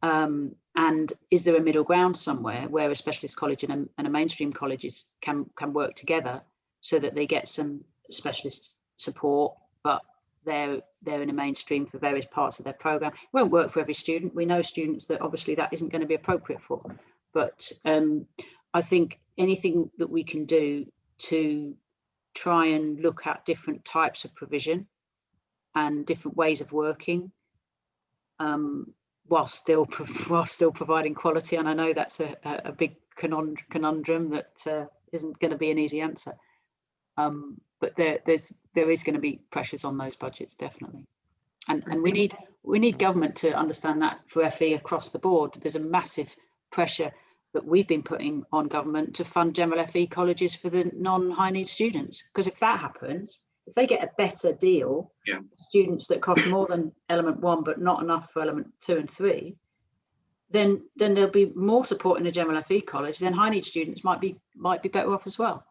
And is there a middle ground somewhere where a specialist college and a mainstream colleges can work together so that they get some specialist support, but they're in a mainstream for various parts of their program? It won't work for every student. We know students that obviously that isn't going to be appropriate for, but I think anything that we can do to try and look at different types of provision and different ways of working, while still providing quality. And I know that's a big conundrum that isn't going to be an easy answer. But there is going to be pressures on those budgets, definitely. And we need government to understand that for FE across the board. There's a massive pressure that we've been putting on government to fund general FE colleges for the non-high need students. Because if that happens, if they get a better deal, students that cost more than element 1 but not enough for element 2 and 3, then there'll be more support in a general FE college. Then high need students might be better off as well.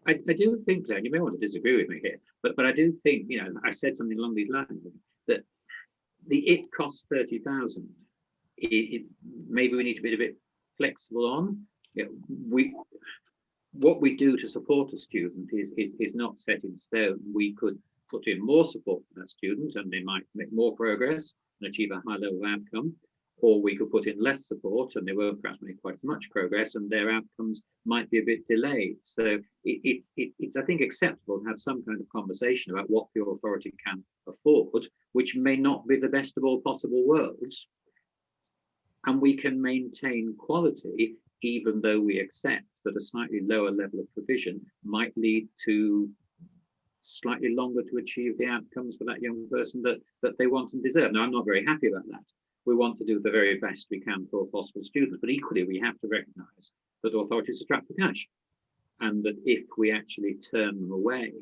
I do think, Claire, you may want to disagree with me here, but I do think, you know, I said something along these lines, that it costs 30,000. Maybe we need to be a bit flexible on. You know, what we do to support a student is not set in stone. We could put in more support for that student and they might make more progress and achieve a high level of outcome, or we could put in less support and they won't perhaps make quite as much progress and their outcomes might be a bit delayed. So it's I think acceptable to have some kind of conversation about what the authority can afford, which may not be the best of all possible worlds. And we can maintain quality even though we accept that a slightly lower level of provision might lead to slightly longer to achieve the outcomes for that young person that they want and deserve. Now, I'm not very happy about that. We want to do the very best we can for possible students, but equally we have to recognise that authorities are strapped for cash, and that if we actually turn them away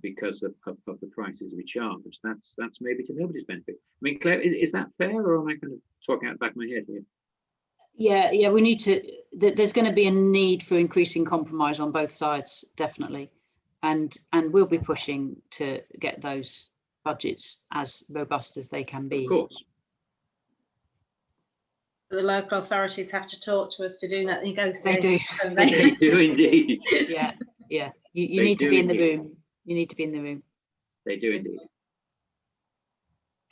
because of the prices we charge, that's maybe to nobody's benefit. I mean, Claire, is that fair, or am I kind of talking out the back of my head here? Yeah, we need to. There's going to be a need for increasing compromise on both sides, definitely, and we'll be pushing to get those budgets as robust as they can be. Of course. The local authorities have to talk to us to do that negotiation. They do. They do indeed. Yeah. You need to be in the room. You need to be in the room. They do indeed.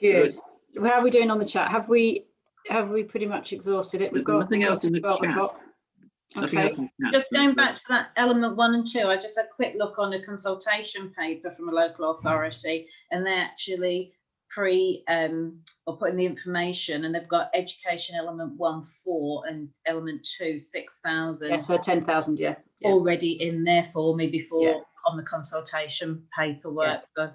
Good. How are we doing on the chat? Have we pretty much exhausted it? We've got nothing else in the 12 chat. o'clock. Okay. Just going back to that element 1 and 2, I just had a quick look on a consultation paper from a local authority, and they actually or put in the information, and they've got education element 1 4 and element 2 6,000. Yeah, so 10,000. Yeah. Already in there for me before on the consultation paperwork. So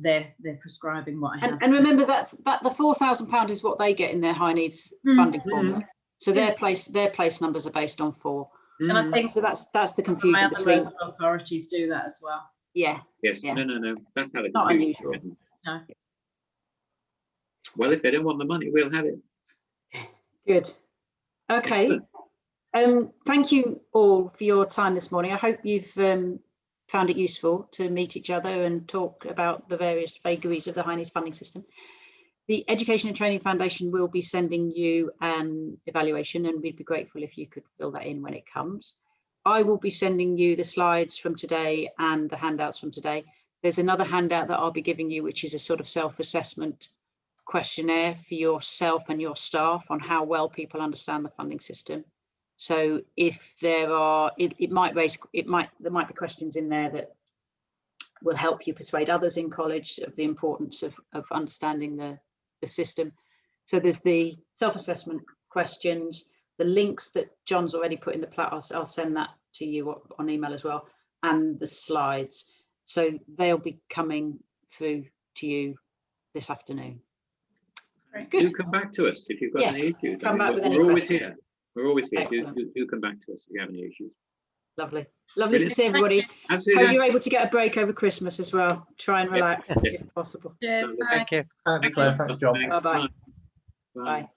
they're prescribing what I have. And remember that the £4,000 is what they get in their high needs funding formula. So their place numbers are based on 4. And I think so that's the confusion between local authorities do that as well. Yeah. Yes. Yeah. No. That's how it's not unusual. No. Well, if they don't want the money, we'll have it. Good. Okay. Thank you all for your time this morning. I hope you've found it useful to meet each other and talk about the various vagaries of the high needs funding system. The Education and Training Foundation will be sending you an evaluation, and we'd be grateful if you could fill that in when it comes. I will be sending you the slides from today and the handouts from today. There's another handout that I'll be giving you, which is a sort of self-assessment questionnaire for yourself and your staff on how well people understand the funding system. So if there are, there might be questions in there that will help you persuade others in college of the importance of understanding the system. So there's the self-assessment questions, the links that John's already put in the plat. I'll send that to you on email as well, and the slides. So they'll be coming through to you this afternoon. Very good. Do come back to us if you've got any issues. Come back with any we're always questions. here. We're always here. Excellent. Do come back to us if you have any issues. Lovely Brilliant. to see everybody. Absolutely. Hope you're able to get a break over Christmas as well. Try and relax if possible. Cheers. Thank you. Thanks, Claire. Thanks, John. Bye-bye. Bye. Bye.